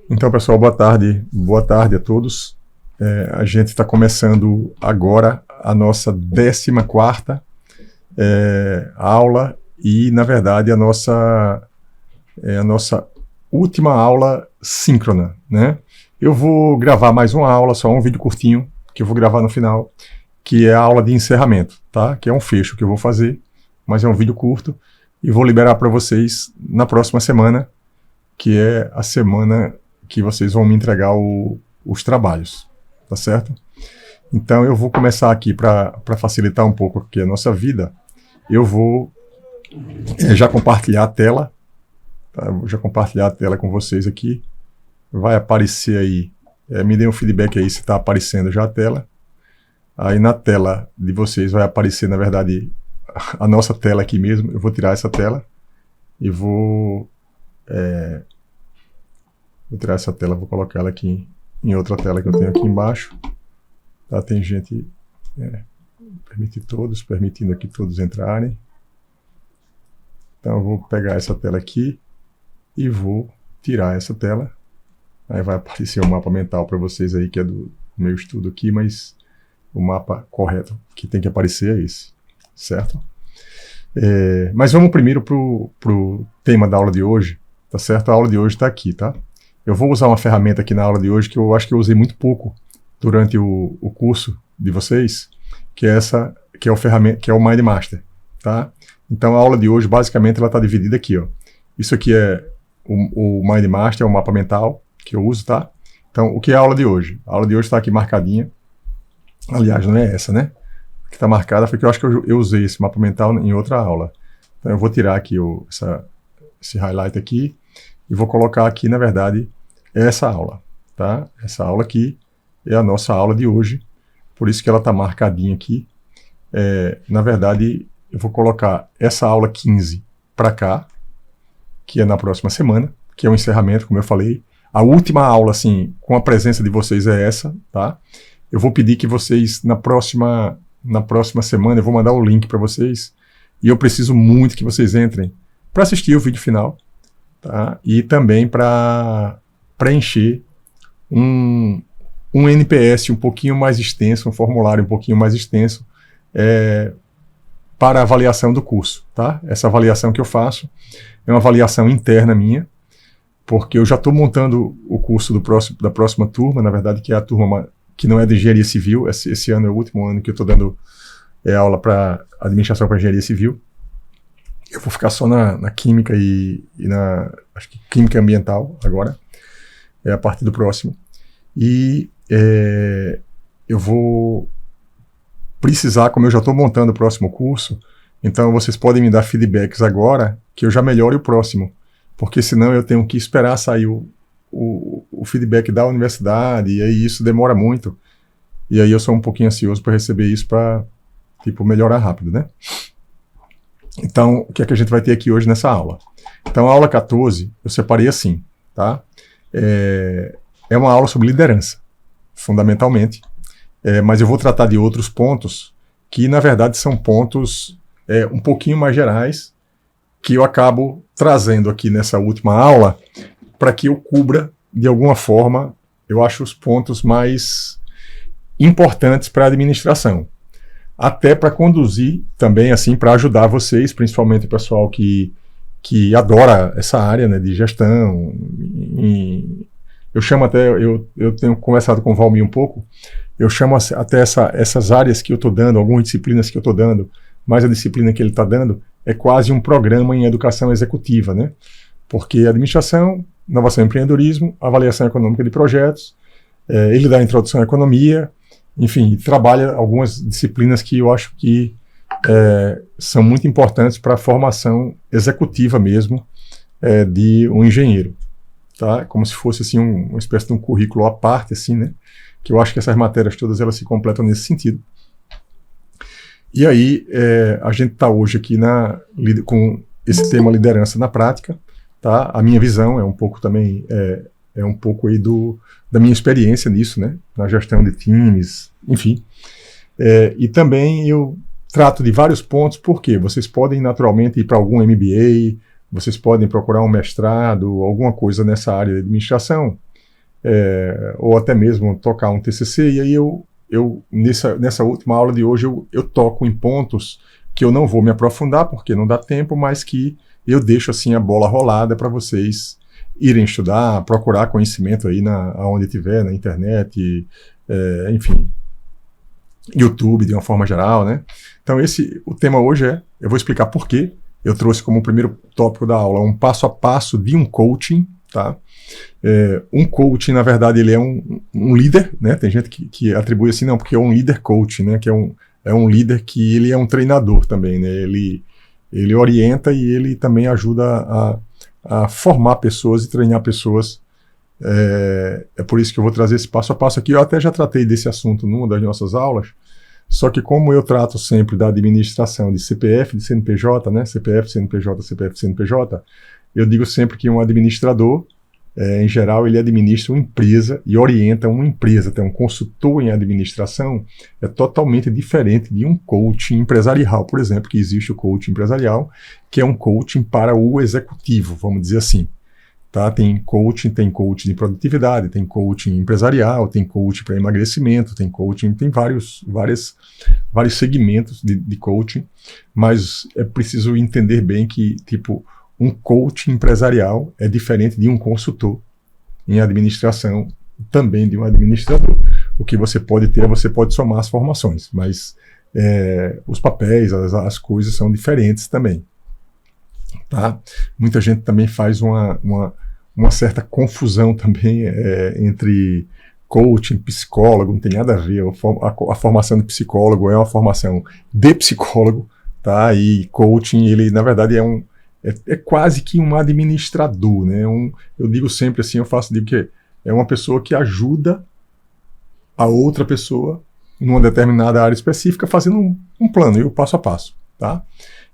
Então, pessoal, boa tarde a todos. A gente está começando agora a nossa 14ª aula e, na verdade, a nossa última aula síncrona, né? Eu vou gravar mais uma aula, só um vídeo curtinho, que eu vou gravar no final, que é a aula de encerramento, tá? Que é um fecho que eu vou fazer, mas é um vídeo curto, e vou liberar para vocês na próxima semana, que é a semana que vocês vão me entregar os trabalhos, tá certo? Então eu vou começar aqui para facilitar um pouco aqui a nossa vida. Eu vou já compartilhar a tela, tá? Vou já compartilhar a tela com vocês aqui. Vai aparecer aí, me deem um feedback aí se está aparecendo já a tela. Aí na tela de vocês vai aparecer, na verdade, a nossa tela aqui mesmo. Eu vou tirar essa tela e vou tirar essa tela, vou colocar ela aqui em outra tela que eu tenho aqui embaixo. Tá? Tem gente permitindo aqui todos entrarem. Então eu vou pegar essa tela aqui e vou tirar essa tela. Aí vai aparecer o mapa mental para vocês aí, que é do meu estudo aqui, mas o mapa correto que tem que aparecer é esse, certo? Mas vamos primeiro pro tema da aula de hoje, tá certo? A aula de hoje está aqui, tá? Eu vou usar uma ferramenta aqui na aula de hoje que eu acho que eu usei muito pouco durante o curso de vocês, que é essa, que é o Mind Master, tá? Então a aula de hoje, basicamente, ela está dividida aqui, ó. Isso aqui é o Mind Master, é o mapa mental que eu uso, tá? Então, o que é a aula de hoje? A aula de hoje está aqui marcadinha. Aliás, não é essa, né? Que está marcada foi que eu acho que eu usei esse mapa mental em outra aula. Então eu vou tirar aqui esse highlight aqui e vou colocar aqui, na verdade, essa aula, tá? Essa aula aqui é a nossa aula de hoje, por isso que ela está marcadinha aqui. Na verdade, eu vou colocar essa aula 15 para cá, que é na próxima semana, que é o encerramento, como eu falei. A última aula, assim, com a presença de vocês é essa, tá? Eu vou pedir que vocês, na próxima semana, eu vou mandar o link para vocês, e eu preciso muito que vocês entrem para assistir o vídeo final, tá? E também para preencher um NPS um pouquinho mais extenso, um formulário um pouquinho mais extenso, para a avaliação do curso, tá? Essa avaliação que eu faço é uma avaliação interna minha, porque eu já estou montando o curso da próxima turma, na verdade, que é a turma que não é de engenharia civil. Esse ano é o último ano que eu estou dando aula para administração para engenharia civil. Eu vou ficar só na química e acho que química ambiental agora, a partir do próximo. E eu vou precisar, como eu já estou montando o próximo curso, então vocês podem me dar feedbacks agora, que eu já melhore o próximo, porque senão eu tenho que esperar sair o feedback da universidade, e aí isso demora muito, e aí eu sou um pouquinho ansioso para receber isso para, melhorar rápido, né? Então, o que é que a gente vai ter aqui hoje nessa aula? Então, a aula 14, eu separei assim, tá? É uma aula sobre liderança, fundamentalmente, mas eu vou tratar de outros pontos que, na verdade, são pontos um pouquinho mais gerais, que eu acabo trazendo aqui nessa última aula para que eu cubra, de alguma forma, eu acho os pontos mais importantes para a administração. Até para conduzir também, assim, para ajudar vocês, principalmente o pessoal que adora essa área, né, de gestão. Eu chamo até, eu tenho conversado com o Valmir um pouco, eu chamo até essas áreas que eu estou dando, algumas disciplinas que eu estou dando, mas a disciplina que ele está dando é quase um programa em educação executiva, né? Porque administração, inovação e empreendedorismo, avaliação econômica de projetos, ele dá introdução à economia, enfim, trabalha algumas disciplinas que eu acho que são muito importantes para a formação executiva mesmo de um engenheiro, tá? Como se fosse assim uma espécie de um currículo à parte, assim, né? Que eu acho que essas matérias todas elas se completam nesse sentido. E aí a gente está hoje aqui com esse tema liderança na prática, tá? A minha visão é um pouco também um pouco aí da minha experiência nisso, né? Na gestão de times, enfim. E também eu trato de vários pontos, porque vocês podem naturalmente ir para algum MBA, vocês podem procurar um mestrado, alguma coisa nessa área de administração, ou até mesmo tocar um TCC, e aí nessa última aula de hoje eu toco em pontos que eu não vou me aprofundar, porque não dá tempo, mas que eu deixo assim a bola rolada para vocês irem estudar, procurar conhecimento aí aonde tiver, na internet, enfim, YouTube de uma forma geral, né? Então o tema hoje eu vou explicar por quê. Eu trouxe como primeiro tópico da aula um passo a passo de um coaching, tá? Um coaching, na verdade, ele é um líder, né? Tem gente que atribui assim, não, porque é um líder coach, né? Que é um líder que ele é um treinador também, né? Ele orienta e ele também ajuda a formar pessoas e treinar pessoas. É por isso que eu vou trazer esse passo a passo aqui. Eu até já tratei desse assunto numa das nossas aulas, só que como eu trato sempre da administração de CPF, de CNPJ, né? CPF, CNPJ, CPF, CNPJ, eu digo sempre que um administrador, em geral, ele administra uma empresa e orienta uma empresa. Tem um consultor em administração, é totalmente diferente de um coaching empresarial, por exemplo, que existe o coaching empresarial, que é um coaching para o executivo, vamos dizer assim. Tá? Tem coaching de produtividade, tem coaching empresarial, tem coaching para emagrecimento, tem coaching, tem vários segmentos de coaching, mas é preciso entender bem que, tipo, um coaching empresarial é diferente de um consultor em administração, também de um administrador. O que você pode ter, você pode somar as formações, mas os papéis, as coisas são diferentes também. Tá? Muita gente também faz uma certa confusão também entre coaching, psicólogo, não tem nada a ver. A formação de psicólogo é uma formação de psicólogo, tá? E coaching, ele na verdade é quase que um administrador, né? Eu digo sempre assim, digo que é uma pessoa que ajuda a outra pessoa numa determinada área específica fazendo um plano, e o passo a passo, tá?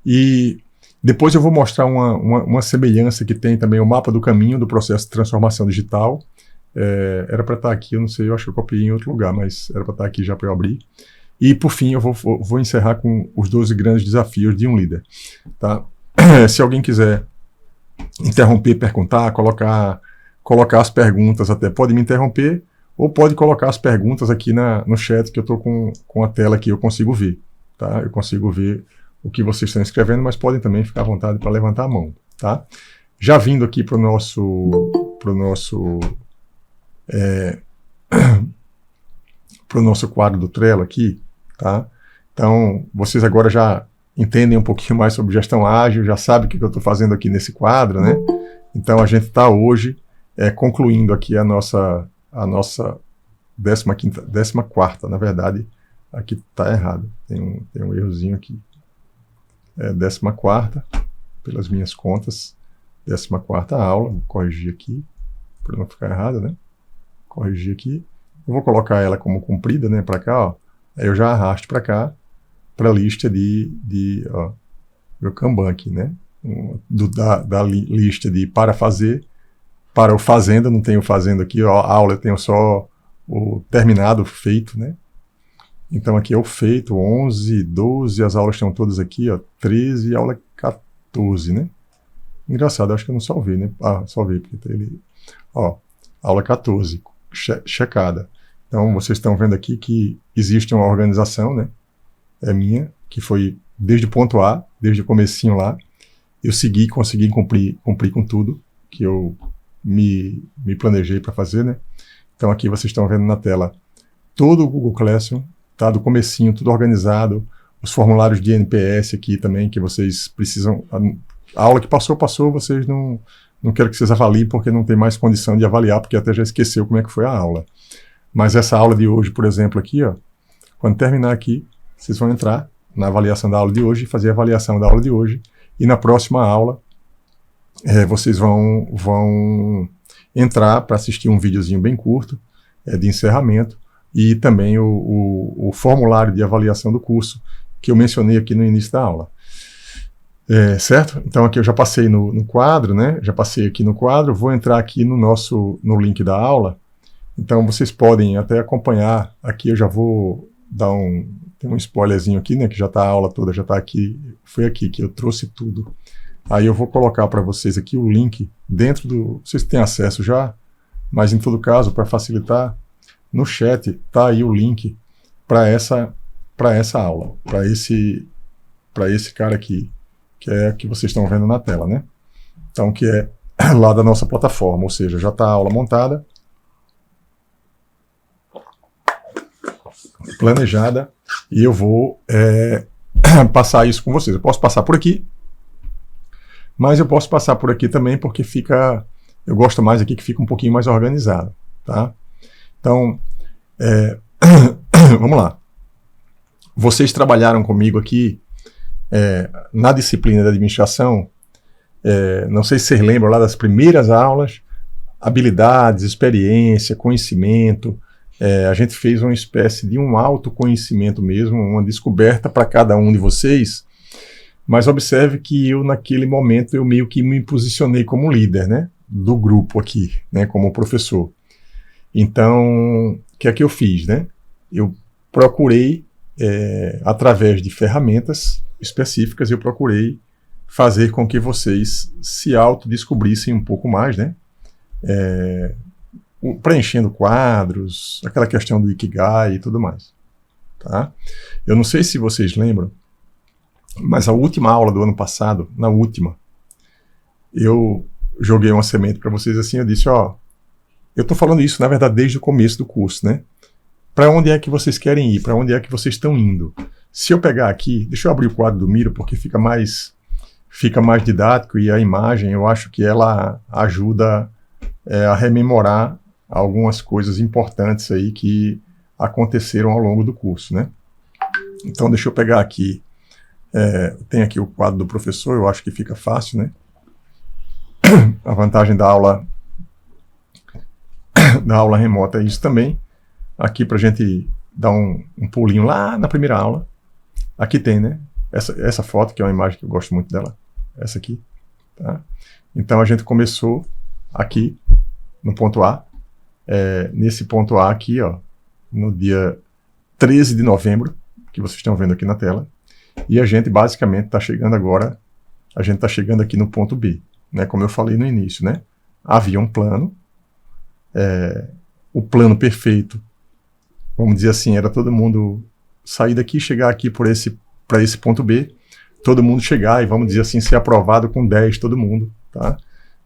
E depois eu vou mostrar uma semelhança que tem também o mapa do caminho do processo de transformação digital. Era para estar aqui, eu não sei, eu acho que eu copiei em outro lugar, mas era para estar aqui já para eu abrir. E por fim eu vou encerrar com os 12 grandes desafios de um líder, tá? Se alguém quiser interromper, perguntar, colocar as perguntas, até pode me interromper, ou pode colocar as perguntas aqui no chat, que eu estou com a tela aqui, eu consigo ver, tá? Eu consigo ver o que vocês estão escrevendo, mas podem também ficar à vontade para levantar a mão, tá? Já vindo aqui para o nosso quadro do Trello aqui, tá? Então, vocês agora já entendem um pouquinho mais sobre gestão ágil, já sabem o que eu estou fazendo aqui nesse quadro, né? Então, a gente está hoje concluindo aqui a nossa 14ª, na verdade, aqui está errado, tem um errozinho aqui. 14ª, pelas minhas contas, 14ª aula, vou corrigir aqui, para não ficar errado, né? Corrigir aqui. Eu vou colocar ela como comprida, né, para cá, ó. Aí eu já arrasto para cá, para a lista ó, meu Kanban aqui, né? Da lista de para fazer, para o fazenda, não tenho fazendo aqui, ó, a aula eu tenho só o terminado, feito, né? Então aqui é o feito, 11, 12, as aulas estão todas aqui, ó, 13 e aula 14, né? Engraçado, acho que eu não salvei, né? Salvei, porque ele... Ó, aula 14, checada. Então vocês estão vendo aqui que existe uma organização, né? É minha, que foi desde o ponto A, desde o comecinho lá. Eu consegui cumprir com tudo que eu me planejei para fazer, né? Então aqui vocês estão vendo na tela todo o Google Classroom, tá, do comecinho, tudo organizado, os formulários de NPS aqui também, que vocês precisam, a aula que passou, vocês não quero que vocês avaliem, porque não tem mais condição de avaliar, porque até já esqueceu como é que foi a aula. Mas essa aula de hoje, por exemplo, aqui, ó, quando terminar aqui, vocês vão entrar na avaliação da aula de hoje, fazer a avaliação da aula de hoje, e na próxima aula, vocês vão entrar para assistir um videozinho bem curto, de encerramento, e também o formulário de avaliação do curso, que eu mencionei aqui no início da aula. Certo? Então aqui eu já passei no quadro, né? Já passei aqui no quadro, vou entrar aqui no link da aula. Então vocês podem até acompanhar, aqui eu já vou dar tem um spoilerzinho aqui, né? Que já está a aula toda, já está aqui, foi aqui que eu trouxe tudo. Aí eu vou colocar para vocês aqui o link dentro vocês têm acesso já mas em todo caso, para facilitar, no chat está aí o link para essa aula, para esse cara aqui, que é que vocês estão vendo na tela, né? Então, que é lá da nossa plataforma, ou seja, já está a aula montada, planejada, e eu vou passar isso com vocês. Eu posso passar por aqui, mas eu posso passar por aqui também porque eu gosto mais aqui que fica um pouquinho mais organizado, tá? Então, vamos lá. Vocês trabalharam comigo aqui na disciplina de administração, não sei se vocês lembram lá das primeiras aulas, habilidades, experiência, conhecimento. A gente fez uma espécie de um autoconhecimento mesmo, uma descoberta para cada um de vocês, mas observe que eu naquele momento eu meio que me posicionei como líder, né, do grupo aqui, né, como professor. Então, o que é que eu fiz, né? Eu procurei, através de ferramentas específicas, eu procurei fazer com que vocês se autodescobrissem um pouco mais, né? Preenchendo quadros, aquela questão do Ikigai e tudo mais, tá? Eu não sei se vocês lembram, mas a última aula do ano passado, na última, eu joguei uma semente para vocês assim, eu disse, ó, eu tô falando isso, na verdade, desde o começo do curso, né? Para onde é que vocês querem ir? Para onde é que vocês estão indo? Se eu pegar aqui, deixa eu abrir o quadro do Miro, porque fica mais didático, e a imagem, eu acho que ela ajuda a rememorar algumas coisas importantes aí que aconteceram ao longo do curso, né? Então, deixa eu pegar aqui, tem aqui o quadro do professor, eu acho que fica fácil, né? A vantagem da aula remota é isso também. Aqui para a gente dar um pulinho lá na primeira aula. Aqui tem, né? Essa foto, que é uma imagem que eu gosto muito dela. Essa aqui. Tá? Então a gente começou aqui no ponto A. Nesse ponto A aqui, ó, no dia 13 de novembro, que vocês estão vendo aqui na tela. E a gente basicamente está chegando agora, a gente está chegando aqui no ponto B, né? Como eu falei no início, né? Havia um plano, o plano perfeito, vamos dizer assim, era todo mundo sair daqui, chegar aqui para esse ponto B, todo mundo chegar e, vamos dizer assim, ser aprovado com 10, todo mundo, tá?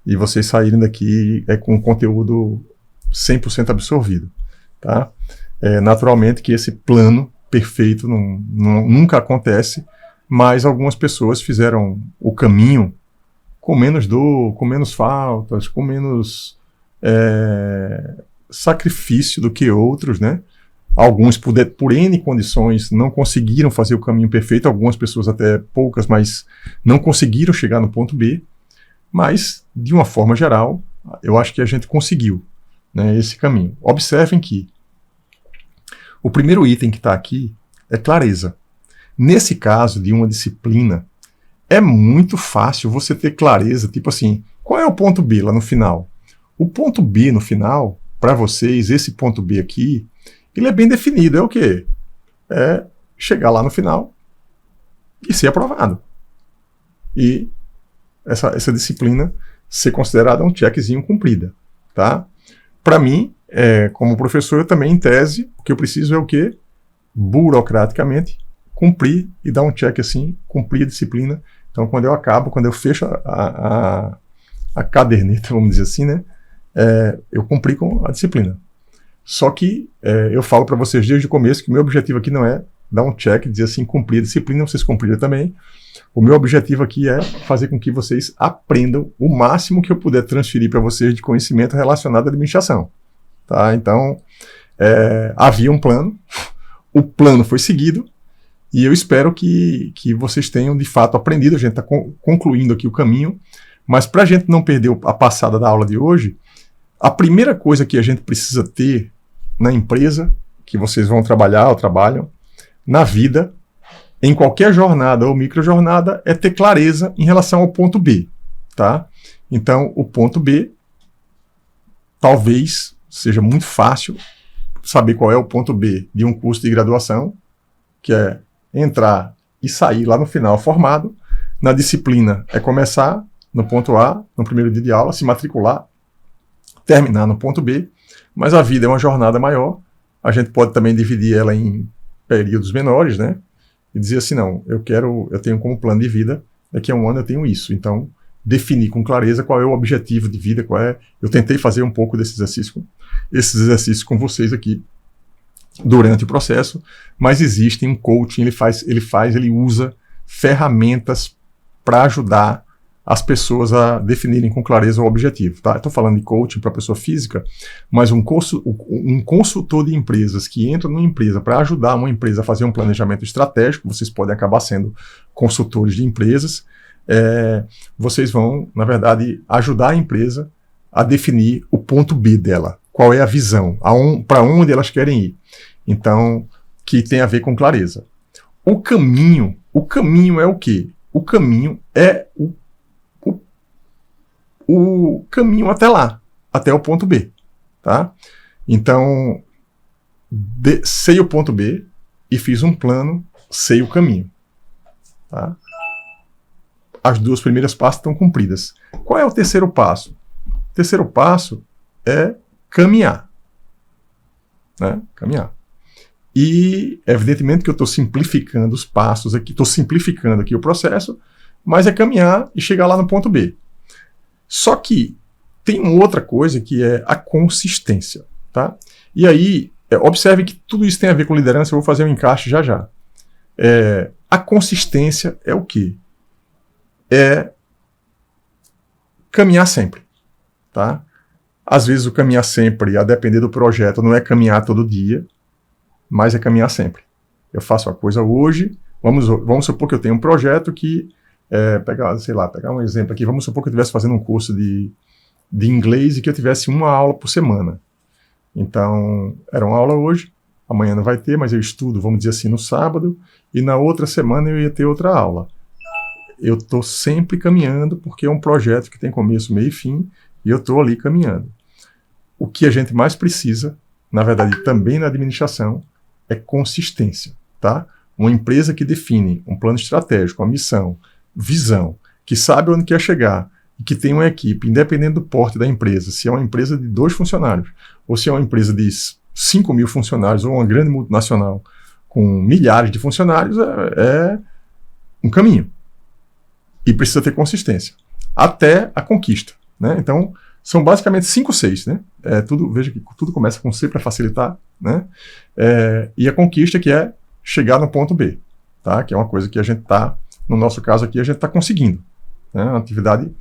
E vocês saírem daqui com o conteúdo 100% absorvido, tá? Naturalmente que esse plano perfeito nunca acontece, mas algumas pessoas fizeram o caminho com menos dor, com menos faltas, com menos sacrifício do que outros, né? Alguns, por N condições, não conseguiram fazer o caminho perfeito, algumas pessoas até poucas, mas não conseguiram chegar no ponto B, mas, de uma forma geral, eu acho que a gente conseguiu, né, esse caminho. Observem que o primeiro item que está aqui é clareza. Nesse caso de uma disciplina, é muito fácil você ter clareza, tipo assim, qual é o ponto B lá no final? O ponto B no final, para vocês, esse ponto B aqui, ele é bem definido, é o quê? É chegar lá no final e ser aprovado. E essa disciplina ser considerada um checkzinho cumprida, tá? Para mim, como professor, eu também, em tese, o que eu preciso é o quê? Burocraticamente, cumprir e dar um check assim, cumprir a disciplina. Então, quando eu fecho a caderneta, vamos dizer assim, né? Eu cumpri com a disciplina. Só que eu falo para vocês desde o começo que o meu objetivo aqui não é dar um check, dizer assim, cumprir a disciplina, vocês cumpriram também. O meu objetivo aqui é fazer com que vocês aprendam o máximo que eu puder transferir para vocês de conhecimento relacionado à administração. Tá? Então, havia um plano, o plano foi seguido, e eu espero que vocês tenham de fato aprendido. A gente está concluindo aqui o caminho, mas para a gente não perder a passada da aula de hoje, a primeira coisa que a gente precisa ter na empresa, que vocês vão trabalhar ou trabalham, na vida, em qualquer jornada ou microjornada, é ter clareza em relação ao ponto B, tá? Então, o ponto B, talvez seja muito fácil saber qual é o ponto B de um curso de graduação, que é entrar e sair lá no final formado. Na disciplina é começar no ponto A, no primeiro dia de aula, se matricular, terminar no ponto B, mas a vida é uma jornada maior, a gente pode também dividir ela em períodos menores, né? E dizer assim, não, eu tenho como plano de vida, daqui a um ano eu tenho isso. Então, definir com clareza qual é o objetivo de vida, eu tentei fazer um pouco esses exercícios com vocês aqui durante o processo, mas existe um coaching, ele usa ferramentas para ajudar as pessoas a definirem com clareza o objetivo. Tá? Estou falando de coaching para pessoa física, mas um consultor de empresas que entra numa empresa para ajudar uma empresa a fazer um planejamento estratégico, vocês podem acabar sendo consultores de empresas, vocês vão, na verdade, ajudar a empresa a definir o ponto B dela, qual é a visão, para onde elas querem ir. Então, que tem a ver com clareza. O caminho é o quê? O caminho é o caminho até lá, até o ponto B, tá? Então, sei o ponto B e fiz um plano, sei o caminho, tá? As duas primeiras passos estão cumpridas. Qual é o terceiro passo? O terceiro passo é caminhar, né? Caminhar. E, evidentemente, que eu estou simplificando os passos aqui, estou simplificando aqui o processo, mas é caminhar e chegar lá no ponto B. Só que tem uma outra coisa que é a consistência, tá? E aí, observe que tudo isso tem a ver com liderança, eu vou fazer um encaixe já já. A consistência é o quê? É caminhar sempre, tá? Às vezes o caminhar sempre, a depender do projeto, não é caminhar todo dia, mas é caminhar sempre. Eu faço a coisa hoje, vamos supor que eu tenho um projeto que, pegar um exemplo aqui, vamos supor que eu estivesse fazendo um curso de inglês e que eu tivesse uma aula por semana. Então, era uma aula hoje, amanhã não vai ter, mas eu estudo, vamos dizer assim, no sábado, e na outra semana eu ia ter outra aula. Eu estou sempre caminhando, porque é um projeto que tem começo, meio e fim, e eu estou ali caminhando. O que a gente mais precisa, na verdade, também na administração, é consistência, tá? Uma empresa que define um plano estratégico, uma missão, visão, que sabe onde quer chegar e que tem uma equipe, independente do porte da empresa, se é uma empresa de 2 funcionários, ou se é uma empresa de 5 mil funcionários, ou uma grande multinacional com milhares de funcionários, é um caminho. E precisa ter consistência. Até a conquista, né? Então, são basicamente 5 Cs, né? Veja que tudo começa com C para facilitar, né? E a conquista que é chegar no ponto B, tá? Que é uma coisa que a gente está, no nosso caso aqui, a gente está conseguindo. Né? Uma atividade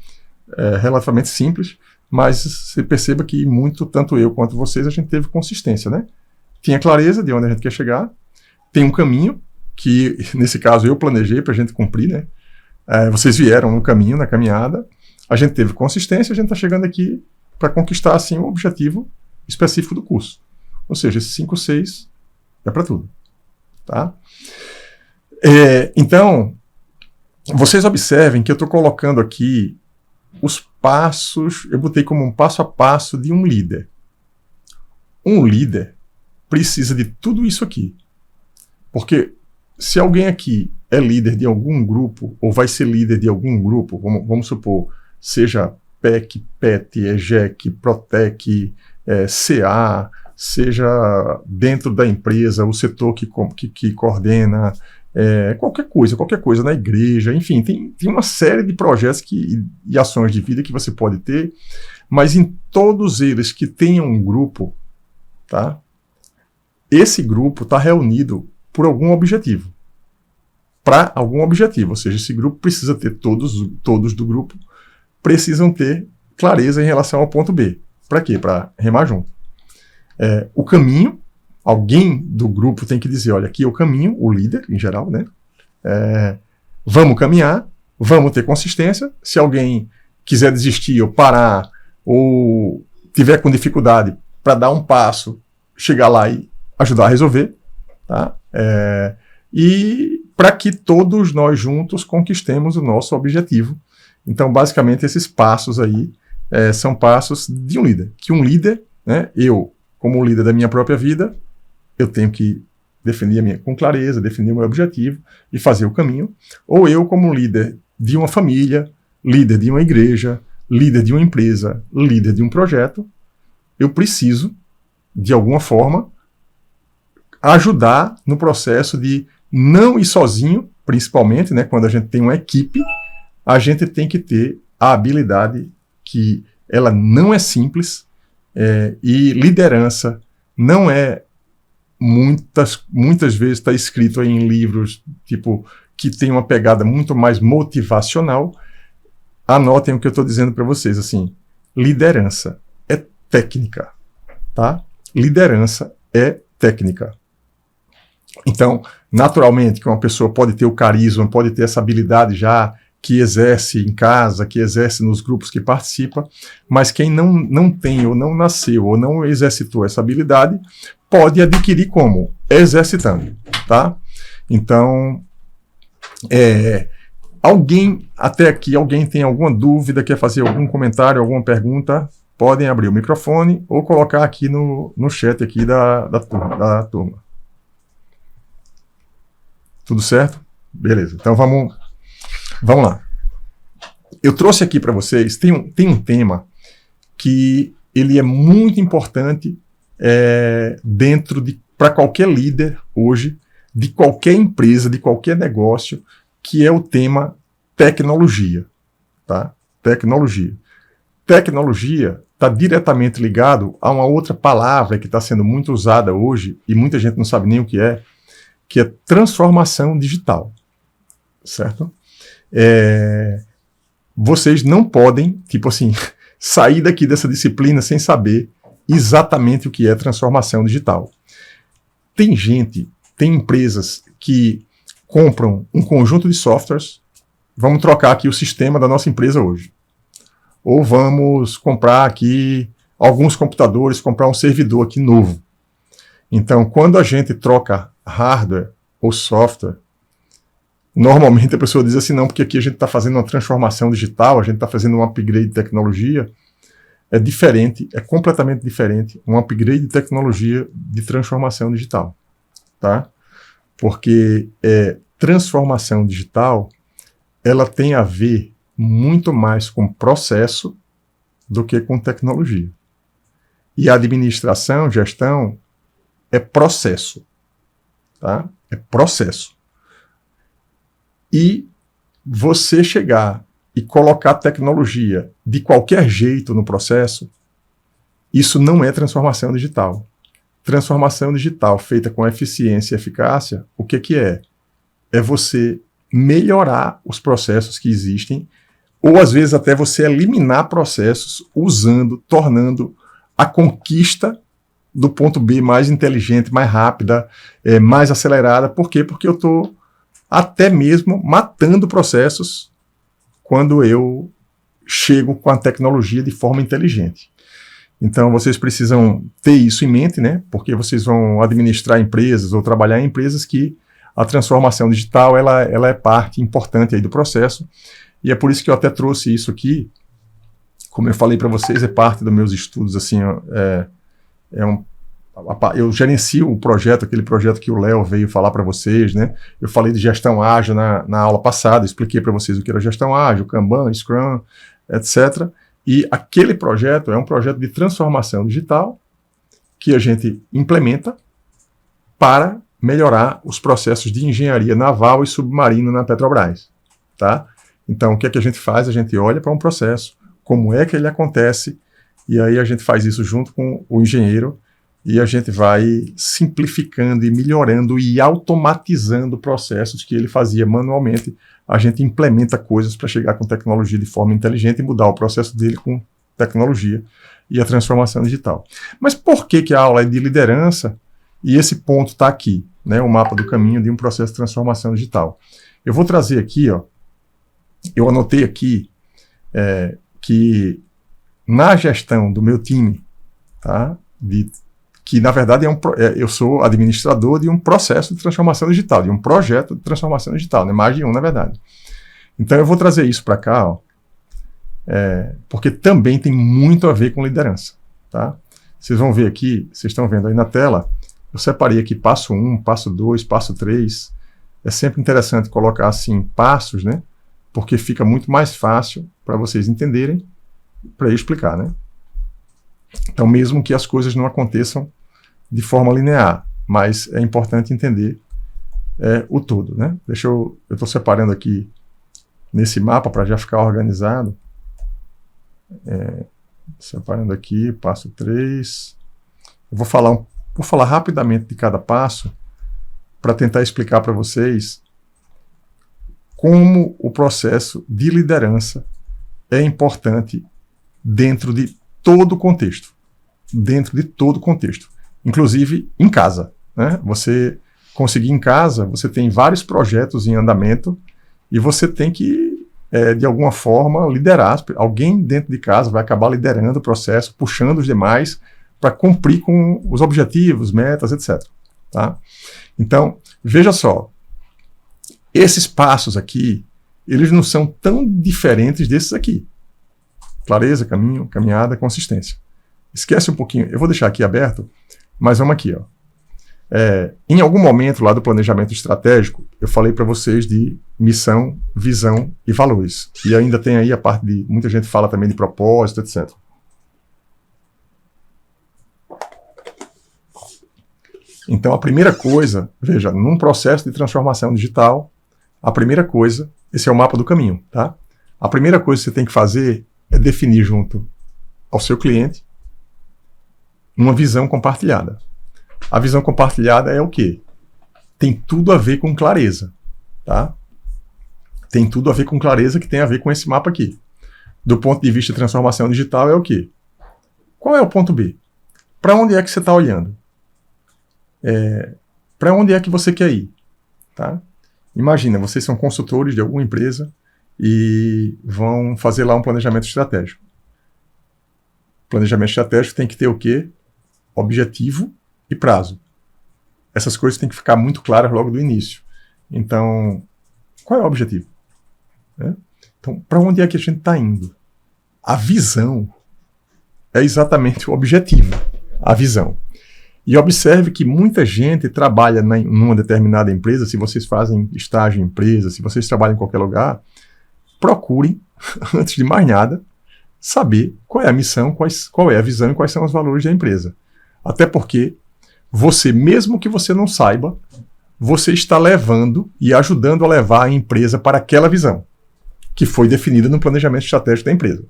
relativamente simples, mas você perceba que tanto eu quanto vocês, a gente teve consistência, né? Tinha clareza de onde a gente quer chegar, tem um caminho que, nesse caso, eu planejei para a gente cumprir, né? Vocês vieram no caminho, na caminhada, a gente teve consistência, a gente está chegando aqui para conquistar, assim, o objetivo específico do curso. Ou seja, esses 5, 6 é para tudo. Tá? Então, vocês observem que eu estou colocando aqui os passos, eu botei como um passo a passo de um líder. Um líder precisa de tudo isso aqui. Porque se alguém aqui é líder de algum grupo, ou vai ser líder de algum grupo, vamos supor, seja PEC, PET, EGEC, PROTEC, CA, seja dentro da empresa, o setor que coordena, qualquer coisa na igreja, enfim, tem uma série de projetos e ações de vida que você pode ter, mas em todos eles que tenham um grupo, tá? Esse grupo está reunido por algum objetivo. Para algum objetivo, ou seja, esse grupo precisa ter, todos do grupo precisam ter clareza em relação ao ponto B. Para quê? Para remar junto. O caminho, alguém do grupo tem que dizer, olha, aqui é o caminho, o líder, em geral, né? Vamos caminhar, vamos ter consistência. Se alguém quiser desistir ou parar, ou tiver com dificuldade para dar um passo, chegar lá e ajudar a resolver, tá? E para que todos nós juntos conquistemos o nosso objetivo. Então, basicamente, esses passos aí são passos de um líder. Que um líder, né, eu, como líder da minha própria vida, eu tenho que definir com clareza, definir o meu objetivo e fazer o caminho. Ou eu, como líder de uma família, líder de uma igreja, líder de uma empresa, líder de um projeto, eu preciso, de alguma forma, ajudar no processo de não ir sozinho, principalmente, né, quando a gente tem uma equipe, a gente tem que ter a habilidade que ela não é simples, e liderança não é muitas vezes está escrito em livros tipo que tem uma pegada muito mais motivacional. Anotem o que eu estou dizendo para vocês, assim, liderança é técnica, tá? Liderança é técnica. Então, naturalmente que uma pessoa pode ter o carisma, pode ter essa habilidade já que exerce em casa, que exerce nos grupos que participa, mas quem não tem ou não nasceu ou não exercitou essa habilidade, pode adquirir como? Exercitando, tá? Então, até aqui, alguém tem alguma dúvida, quer fazer algum comentário, alguma pergunta? Podem abrir o microfone ou colocar aqui no chat aqui da turma. Tudo certo? Beleza, então vamos lá. Eu trouxe aqui para vocês, tem um tema que ele é muito importante para qualquer líder hoje, de qualquer empresa, de qualquer negócio, que é o tema tecnologia. Tá? Tecnologia. Tecnologia está diretamente ligado a uma outra palavra que está sendo muito usada hoje, e muita gente não sabe nem o que é transformação digital. Certo? Vocês não podem, tipo assim, sair daqui dessa disciplina sem saber exatamente o que é transformação digital. Tem empresas que compram um conjunto de softwares, vamos trocar aqui o sistema da nossa empresa hoje. Ou vamos comprar aqui alguns computadores, comprar um servidor aqui novo. Então, quando a gente troca hardware ou software, normalmente a pessoa diz assim, não, porque aqui a gente está fazendo uma transformação digital, a gente está fazendo um upgrade de tecnologia. É diferente, é completamente diferente um upgrade de tecnologia de transformação digital, tá? Porque transformação digital, ela tem a ver muito mais com processo do que com tecnologia. E a administração, gestão, é processo, tá? É processo. E você chegar e colocar tecnologia de qualquer jeito no processo, isso não é transformação digital. Transformação digital feita com eficiência e eficácia, o que é? É você melhorar os processos que existem, ou às vezes até você eliminar processos tornando a conquista do ponto B mais inteligente, mais rápida, mais acelerada. Por quê? Porque eu estou até mesmo matando processos quando eu chego com a tecnologia de forma inteligente. Então, vocês precisam ter isso em mente, né? Porque vocês vão administrar empresas ou trabalhar em empresas que a transformação digital ela é parte importante aí do processo. E é por isso que eu até trouxe isso aqui. Como eu falei para vocês, é parte dos meus estudos. Assim, eu gerencio o projeto, aquele projeto que o Léo veio falar para vocês, né? Eu falei de gestão ágil na aula passada, expliquei para vocês o que era gestão ágil, Kanban, Scrum, etc. E aquele projeto é um projeto de transformação digital que a gente implementa para melhorar os processos de engenharia naval e submarina na Petrobras, tá? Então, o que é que a gente faz? A gente olha para um processo, como é que ele acontece, e aí a gente faz isso junto com o engenheiro, e a gente vai simplificando e melhorando e automatizando processos que ele fazia manualmente. A gente implementa coisas para chegar com tecnologia de forma inteligente e mudar o processo dele com tecnologia e a transformação digital. Mas por que a aula é de liderança e esse ponto está aqui, né, o mapa do caminho de um processo de transformação digital? Eu vou trazer aqui, ó, eu anotei aqui que na gestão do meu time, tá, que na verdade eu sou administrador de um processo de transformação digital, de um projeto de transformação digital, né? Mais de um, na verdade. Então eu vou trazer isso para cá, ó, porque também tem muito a ver com liderança. Tá? Vocês vão ver aqui, vocês estão vendo aí na tela, eu separei aqui passo 1, passo 2, passo 3. É sempre interessante colocar assim passos, né? Porque fica muito mais fácil para vocês entenderem, para eu explicar, né? Então, mesmo que as coisas não aconteçam de forma linear, mas é importante entender o todo, né? Eu estou separando aqui nesse mapa para já ficar organizado. Separando aqui, passo 3. Eu vou falar rapidamente de cada passo para tentar explicar para vocês como o processo de liderança é importante dentro de todo o contexto. Dentro de todo o contexto. Inclusive em casa, né? Você conseguir em casa, você tem vários projetos em andamento e você tem que, de alguma forma, liderar. Alguém dentro de casa vai acabar liderando o processo, puxando os demais para cumprir com os objetivos, metas, etc. Tá? Então, veja só, esses passos aqui, eles não são tão diferentes desses aqui. Clareza, caminho, caminhada, consistência. Esquece um pouquinho, eu vou deixar aqui aberto, mas vamos aqui, ó. Em algum momento lá do planejamento estratégico, eu falei para vocês de missão, visão e valores. E ainda tem aí a parte de, muita gente fala também de propósito, etc. Então a primeira coisa, veja, num processo de transformação digital, a primeira coisa, esse é o mapa do caminho, tá? A primeira coisa que você tem que fazer é definir junto ao seu cliente uma visão compartilhada. A visão compartilhada é o quê? Tem tudo a ver com clareza, tá? Tem tudo a ver com clareza que tem a ver com esse mapa aqui. Do ponto de vista de transformação digital é o quê? Qual é o ponto B? Para onde é que você está olhando? Para onde é que você quer ir? Tá? Imagina, vocês são consultores de alguma empresa e vão fazer lá um planejamento estratégico. Planejamento estratégico tem que ter o quê? Objetivo e prazo. Essas coisas têm que ficar muito claras logo do início. Então, qual é o objetivo? Então, para onde é que a gente está indo? A visão é exatamente o objetivo. A visão. E observe que muita gente trabalha numa determinada empresa, se vocês fazem estágio em empresa, se vocês trabalham em qualquer lugar, procurem, antes de mais nada, saber qual é a missão, qual é a visão e quais são os valores da empresa. Até porque você, mesmo que você não saiba, você está levando e ajudando a levar a empresa para aquela visão, que foi definida no planejamento estratégico da empresa.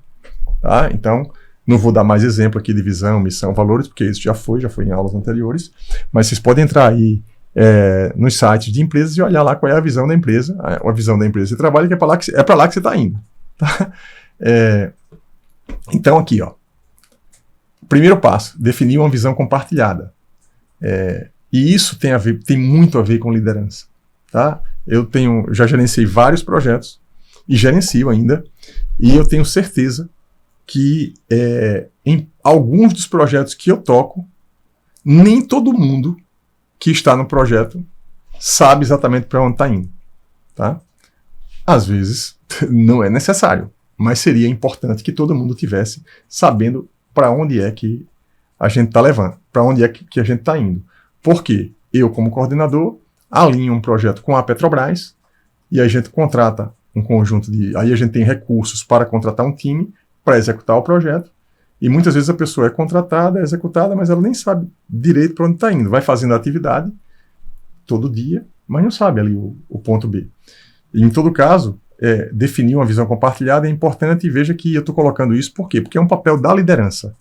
Tá? Então, não vou dar mais exemplo aqui de visão, missão, valores, porque isso já foi em aulas anteriores, mas vocês podem entrar aí nos sites de empresas e olhar lá qual é a visão da empresa, a visão da empresa de trabalho, que é para lá que você está indo. Tá? Então, aqui, ó. Primeiro passo, definir uma visão compartilhada. E isso tem muito a ver com liderança. Tá? Eu já gerenciei vários projetos, e gerencio ainda, e eu tenho certeza que em alguns dos projetos que eu toco, nem todo mundo que está no projeto sabe exatamente para onde está indo. Tá? Às vezes não é necessário, mas seria importante que todo mundo tivesse sabendo para onde é que a gente está levando, para onde é que a gente está indo. Porque eu, como coordenador, alinho um projeto com a Petrobras e a gente contrata um conjunto aí a gente tem recursos para contratar um time para executar o projeto, e muitas vezes a pessoa é contratada, é executada, mas ela nem sabe direito para onde está indo. Vai fazendo a atividade todo dia, mas não sabe ali o ponto B. E em todo caso, definir uma visão compartilhada é importante, e veja que eu estou colocando isso por quê? Porque é um papel da liderança.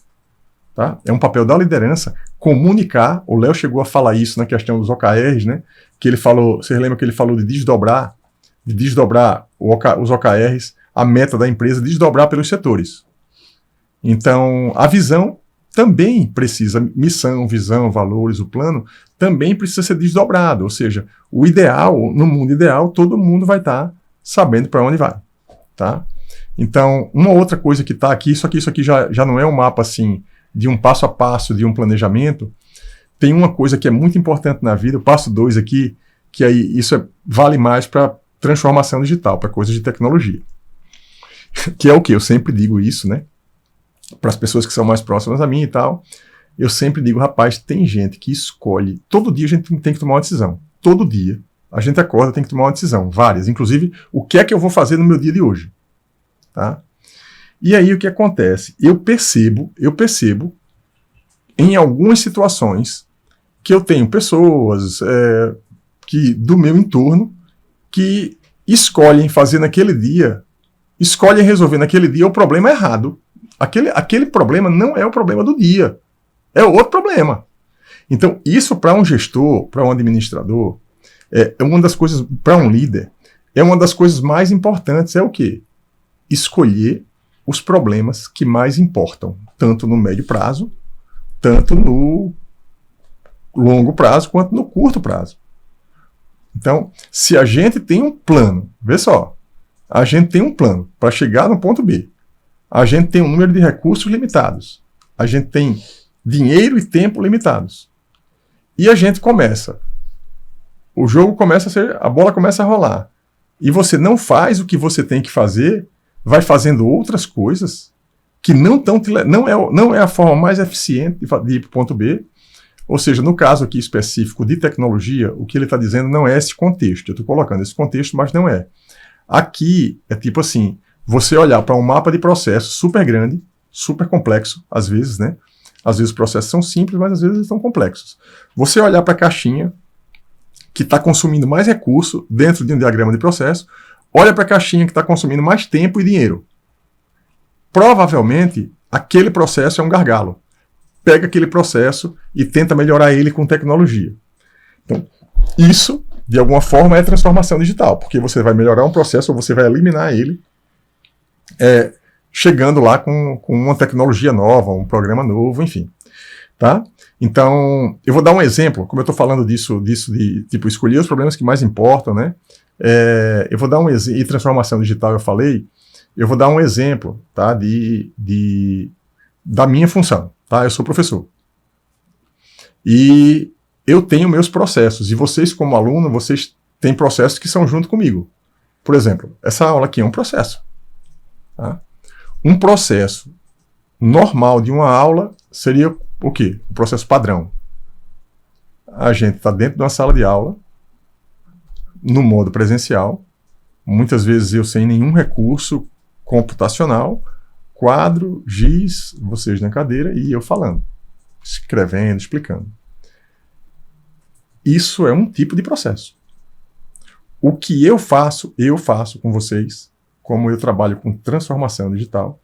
Tá? É um papel da liderança comunicar. O Léo chegou a falar isso na questão dos OKRs, né? Que ele falou, vocês lembram que ele falou de desdobrar os OKRs, a meta da empresa, desdobrar pelos setores. Então, a visão também precisa, missão, visão, valores, o plano, também precisa ser desdobrado. Ou seja, o ideal, no mundo ideal, todo mundo vai estar sabendo para onde vai. Tá? Então, uma outra coisa que está aqui, isso aqui já não é um mapa assim, de um passo a passo, de um planejamento. Tem uma coisa que é muito importante na vida, o passo 2 aqui, que aí isso vale mais para transformação digital, para coisas de tecnologia. Que é o que? Eu sempre digo isso, né? Para as pessoas que são mais próximas a mim e tal, eu sempre digo, rapaz, tem gente que escolhe, todo dia a gente tem que tomar uma decisão. Todo dia a gente acorda, tem que tomar uma decisão, várias. Inclusive, o que é que eu vou fazer no meu dia de hoje? Tá? E aí o que acontece? Eu percebo em algumas situações que eu tenho pessoas que do meu entorno que escolhem fazer naquele dia, escolhem resolver naquele dia o problema errado. Aquele problema não é o problema do dia, é outro problema. Então, isso para um gestor, para um administrador, é uma das coisas, para um líder, é uma das coisas mais importantes, é o quê? Escolher os problemas que mais importam, tanto no médio prazo, tanto no longo prazo, quanto no curto prazo. Então, se a gente tem um plano, vê só, a gente tem um plano para chegar no ponto B, a gente tem um número de recursos limitados, a gente tem dinheiro e tempo limitados, e a gente começa, o jogo começa a ser, a bola começa a rolar, e você não faz o que você tem que fazer, vai fazendo outras coisas que não é a forma mais eficiente de ir para o ponto B. Ou seja, no caso aqui específico de tecnologia, o que ele está dizendo não é esse contexto. Eu estou colocando esse contexto, mas não é. Aqui é tipo assim, você olhar para um mapa de processo super grande, super complexo, às vezes, né? Às vezes os processos são simples, mas às vezes eles são complexos. Você olhar para a caixinha que está consumindo mais recurso dentro de um diagrama de processo, olha para a caixinha que está consumindo mais tempo e dinheiro. Provavelmente, aquele processo é um gargalo. Pega aquele processo e tenta melhorar ele com tecnologia. Então, isso, de alguma forma, é transformação digital, porque você vai melhorar um processo ou você vai eliminar ele, chegando lá com uma tecnologia nova, um programa novo, enfim. Tá? Então, eu vou dar um exemplo, como eu estou falando disso de tipo, escolher os problemas que mais importam, né? Eu vou dar um exemplo, e transformação digital eu falei, eu vou dar um exemplo, tá? Da minha função, tá? Eu sou professor. E eu tenho meus processos, e vocês como aluno, vocês têm processos que são junto comigo. Por exemplo, essa aula aqui é um processo. Tá? Um processo normal de uma aula seria o quê? O processo padrão. A gente está dentro de uma sala de aula, no modo presencial, muitas vezes eu sem nenhum recurso computacional, quadro, giz, vocês na cadeira e eu falando, escrevendo, explicando. Isso é um tipo de processo. O que eu faço com vocês, como eu trabalho com transformação digital,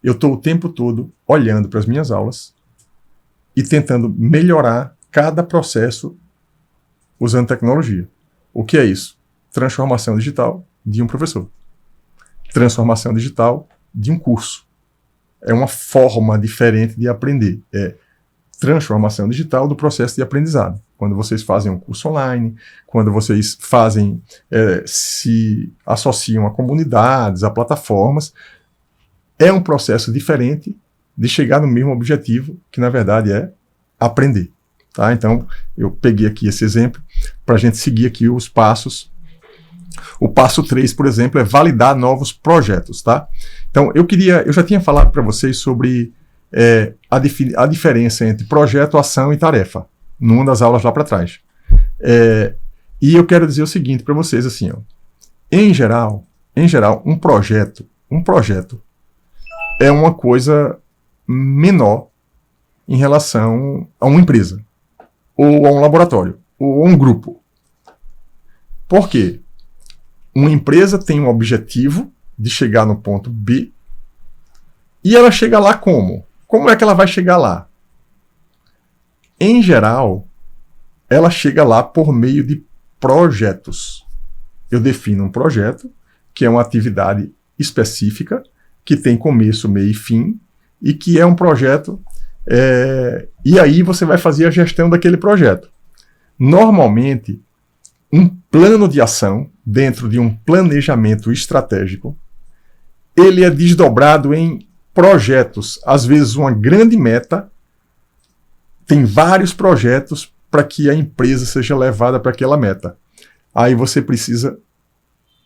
eu estou o tempo todo olhando para as minhas aulas e tentando melhorar cada processo usando tecnologia. O que é isso? Transformação digital de um professor. Transformação digital de um curso. É uma forma diferente de aprender. É transformação digital do processo de aprendizado. Quando vocês fazem um curso online, quando vocês se associam a comunidades, a plataformas, é um processo diferente de chegar no mesmo objetivo, que na verdade é aprender. Tá? Então, eu peguei aqui esse exemplo para a gente seguir aqui os passos. O passo 3, por exemplo, é validar novos projetos. Tá? Então, eu já tinha falado para vocês sobre a diferença entre projeto, ação e tarefa, numa das aulas lá para trás. E eu quero dizer o seguinte para vocês, assim, ó, em geral, um projeto é uma coisa menor em relação a uma empresa, ou a um laboratório, ou a um grupo. Por quê? Uma empresa tem um objetivo de chegar no ponto B e ela chega lá como? Como é que ela vai chegar lá? Em geral, ela chega lá por meio de projetos. Eu defino um projeto, que é uma atividade específica, que tem começo, meio e fim, e que é um projeto, e aí você vai fazer a gestão daquele projeto. Normalmente, um plano de ação, dentro de um planejamento estratégico, ele é desdobrado em projetos, às vezes uma grande meta, tem vários projetos para que a empresa seja levada para aquela meta. Aí você precisa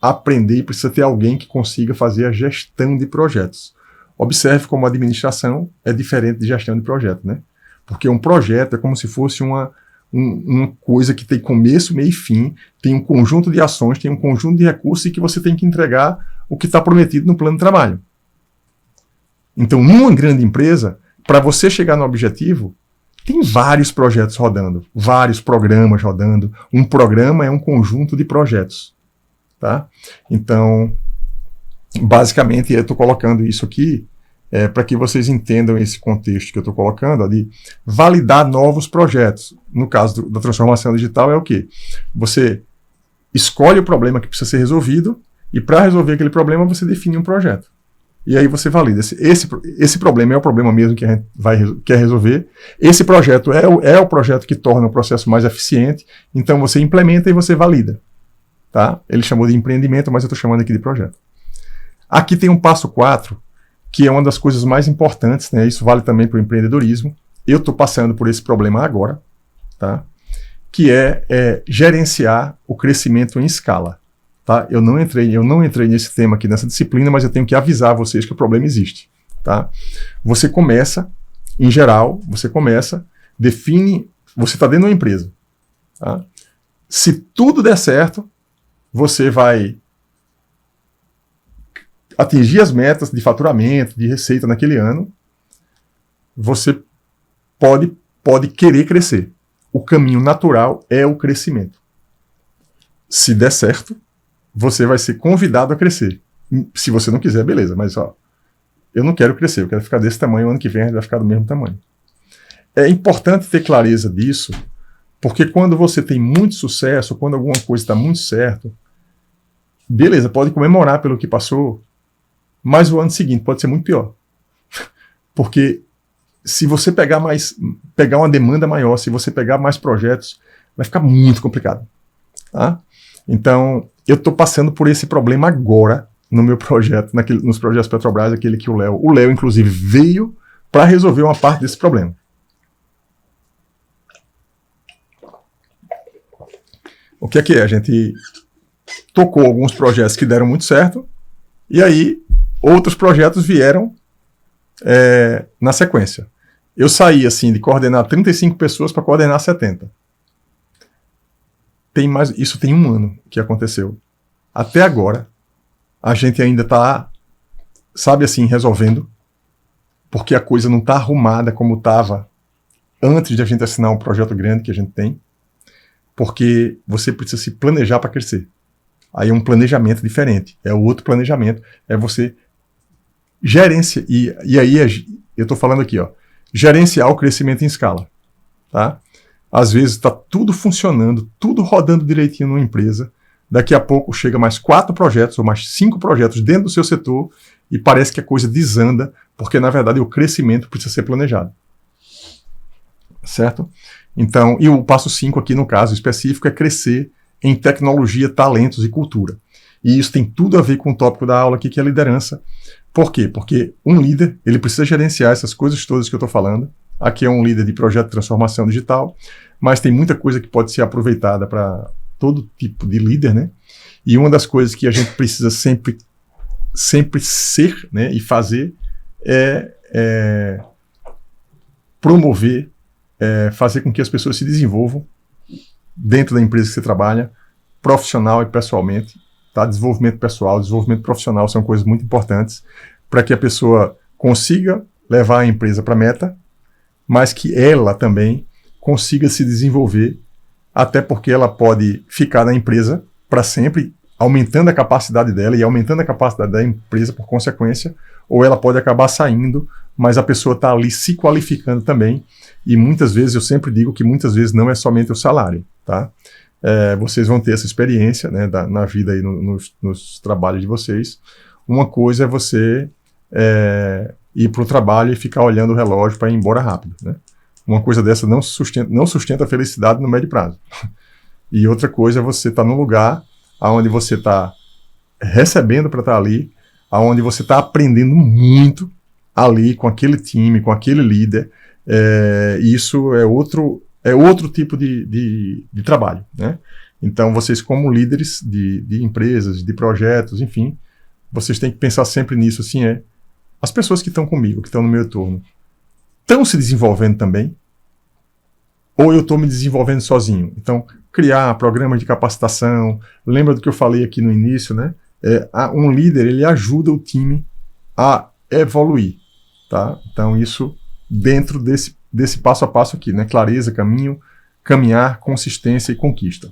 aprender, precisa ter alguém que consiga fazer a gestão de projetos. Observe como a administração é diferente de gestão de projeto, né? Porque um projeto é como se fosse uma coisa que tem começo, meio e fim, tem um conjunto de ações, tem um conjunto de recursos e que você tem que entregar o que está prometido no plano de trabalho. Então, numa grande empresa, para você chegar no objetivo, Tem vários projetos rodando, vários programas rodando. Um programa é um conjunto de projetos, tá? Então, basicamente, eu estou colocando isso aqui para que vocês entendam esse contexto que eu estou colocando, ó, de validar novos projetos. No caso da transformação digital é o quê? Você escolhe o problema que precisa ser resolvido e para resolver aquele problema você define um projeto. E aí você valida. Esse problema é o problema mesmo que a gente quer resolver. Esse projeto é o projeto que torna o processo mais eficiente. Então você implementa e você valida. Tá? Ele chamou de empreendimento, mas eu estou chamando aqui de projeto. Aqui tem um passo 4, que é uma das coisas mais importantes, né? Isso vale também para o empreendedorismo. Eu estou passando por esse problema agora, tá? Que é gerenciar o crescimento em escala. Tá? Eu não entrei nesse tema aqui, nessa disciplina, mas eu tenho que avisar vocês que o problema existe. Tá? Você começa, em geral, define, você está dentro de uma empresa. Tá? Se tudo der certo, você vai atingir as metas de faturamento, de receita naquele ano, você pode querer crescer. O caminho natural é o crescimento. Se der certo, você vai ser convidado a crescer. Se você não quiser, beleza, mas eu não quero crescer, eu quero ficar desse tamanho, o ano que vem a gente vai ficar do mesmo tamanho. É importante ter clareza disso, porque quando você tem muito sucesso, quando alguma coisa está muito certo, beleza, pode comemorar pelo que passou, mas o ano seguinte pode ser muito pior. Porque se você pegar uma demanda maior, se você pegar mais projetos, vai ficar muito complicado. Tá? Então, eu estou passando por esse problema agora no meu projeto, nos projetos Petrobras, aquele que o Léo, inclusive, veio para resolver uma parte desse problema. O que é? A gente tocou alguns projetos que deram muito certo, e aí outros projetos vieram na sequência. Eu saí assim de coordenar 35 pessoas para coordenar 70. Isso tem um ano que aconteceu. Até agora, a gente ainda está, sabe assim, resolvendo, porque a coisa não está arrumada como estava antes de a gente assinar um projeto grande que a gente tem, porque você precisa se planejar para crescer. Aí é um planejamento diferente, é o outro planejamento, é você gerenciar, e aí eu estou falando aqui, gerenciar o crescimento em escala, tá? Às vezes está tudo funcionando, tudo rodando direitinho numa empresa, daqui a pouco chega mais 4 projetos ou mais 5 projetos dentro do seu setor e parece que a coisa desanda, porque na verdade o crescimento precisa ser planejado. Certo? Então, e o passo 5 aqui no caso específico é crescer em tecnologia, talentos e cultura. E isso tem tudo a ver com o tópico da aula aqui, que é liderança. Por quê? Porque um líder, ele precisa gerenciar essas coisas todas que eu estou falando. Aqui é um líder de projeto de transformação digital, mas tem muita coisa que pode ser aproveitada para todo tipo de líder, né? E uma das coisas que a gente precisa sempre ser, né, e fazer é promover, fazer com que as pessoas se desenvolvam dentro da empresa que você trabalha, profissional e pessoalmente. Tá? Desenvolvimento pessoal, desenvolvimento profissional são coisas muito importantes para que a pessoa consiga levar a empresa para a meta, mas que ela também consiga se desenvolver, até porque ela pode ficar na empresa para sempre, aumentando a capacidade dela e aumentando a capacidade da empresa por consequência, ou ela pode acabar saindo, mas a pessoa está ali se qualificando também, e muitas vezes, eu sempre digo que muitas vezes não é somente o salário, tá? Vocês vão ter essa experiência, né, na vida e nos trabalhos de vocês. Uma coisa é você ir para o trabalho e ficar olhando o relógio para ir embora rápido, né? Uma coisa dessa não sustenta a felicidade no médio prazo. E outra coisa é você estar num lugar onde você está recebendo para estar ali, onde você está aprendendo muito ali com aquele time, com aquele líder. Isso é outro tipo de trabalho, né? Então, vocês como líderes de empresas, de projetos, enfim, vocês têm que pensar sempre nisso, assim, as pessoas que estão comigo, que estão no meu entorno, estão se desenvolvendo também? Ou eu estou me desenvolvendo sozinho? Então, criar programas de capacitação, lembra do que eu falei aqui no início, né? Um líder, ele ajuda o time a evoluir, tá? Então, isso dentro desse passo a passo aqui, né? Clareza, caminho, caminhar, consistência e conquista.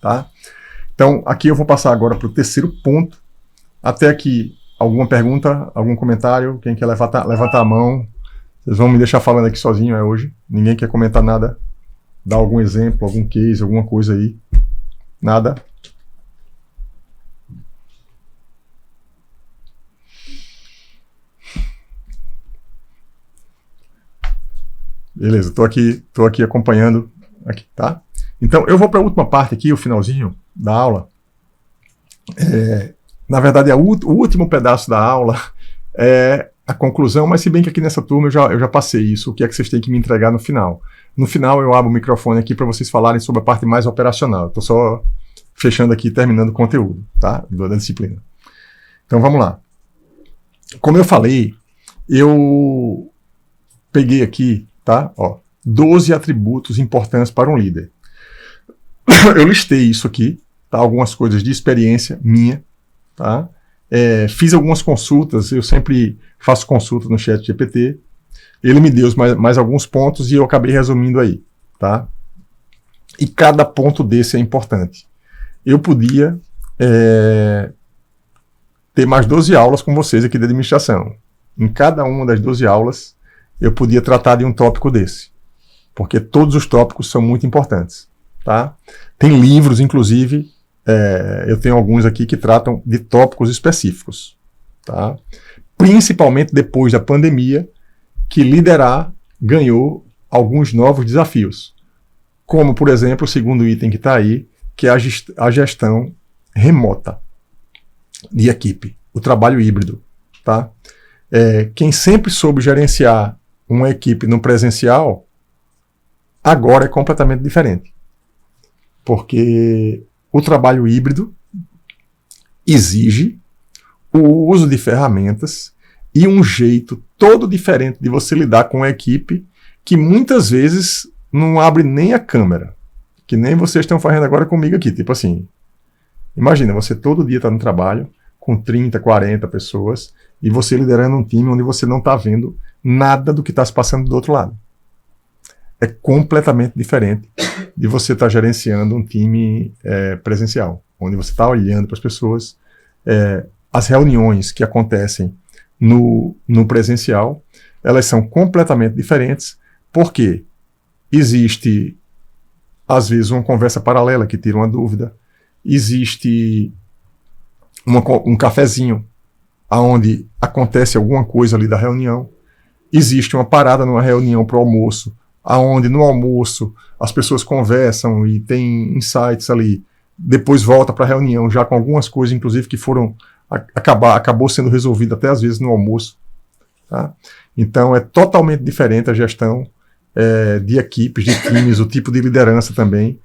Tá? Então, aqui eu vou passar agora para o terceiro ponto. Até aqui, alguma pergunta, algum comentário? Quem quer levantar a mão? Vocês vão me deixar falando aqui sozinho hoje. Ninguém quer comentar nada? Dar algum exemplo, algum case, alguma coisa aí? Nada? Beleza, tô aqui acompanhando aqui, tá? Então, eu vou para a última parte aqui, o finalzinho da aula. Na verdade, o último pedaço da aula é a conclusão, mas se bem que aqui nessa turma eu já passei isso, o que é que vocês têm que me entregar no final. No final eu abro o microfone aqui para vocês falarem sobre a parte mais operacional. Estou só fechando aqui, terminando o conteúdo, tá? Da disciplina. Então vamos lá. Como eu falei, eu peguei aqui, tá? 12 atributos importantes para um líder. Eu listei isso aqui, tá? Algumas coisas de experiência minha, tá? Fiz algumas consultas, eu sempre faço consulta no ChatGPT. Ele me deu mais alguns pontos e eu acabei resumindo aí, tá? E cada ponto desse é importante. Eu podia ter mais 12 aulas com vocês aqui de administração. Em cada uma das 12 aulas, eu podia tratar de um tópico desse. Porque todos os tópicos são muito importantes, tá? Tem livros, inclusive, eu tenho alguns aqui que tratam de tópicos específicos, tá? Principalmente depois da pandemia, que liderar ganhou alguns novos desafios. Como, por exemplo, o segundo item que está aí, que é a gestão remota de equipe, o trabalho híbrido, tá? Quem sempre soube gerenciar uma equipe no presencial, agora é completamente diferente. Porque o trabalho híbrido exige o uso de ferramentas e um jeito todo diferente de você lidar com a equipe, que muitas vezes não abre nem a câmera, que nem vocês estão fazendo agora comigo aqui. Tipo assim, imagina, você todo dia está no trabalho com 30, 40 pessoas e você liderando um time onde você não está vendo nada do que está se passando do outro lado. É completamente diferente de você estar gerenciando um time presencial, onde você está olhando para as pessoas. As reuniões que acontecem no presencial, elas são completamente diferentes, porque existe, às vezes, uma conversa paralela que tira uma dúvida, existe um cafezinho, onde acontece alguma coisa ali da reunião, existe uma parada numa reunião para o almoço, onde no almoço as pessoas conversam e tem insights ali, depois volta para a reunião já com algumas coisas, inclusive, que foram acabou sendo resolvido até às vezes no almoço, tá? Então é totalmente diferente a gestão de equipes, de times, o tipo de liderança também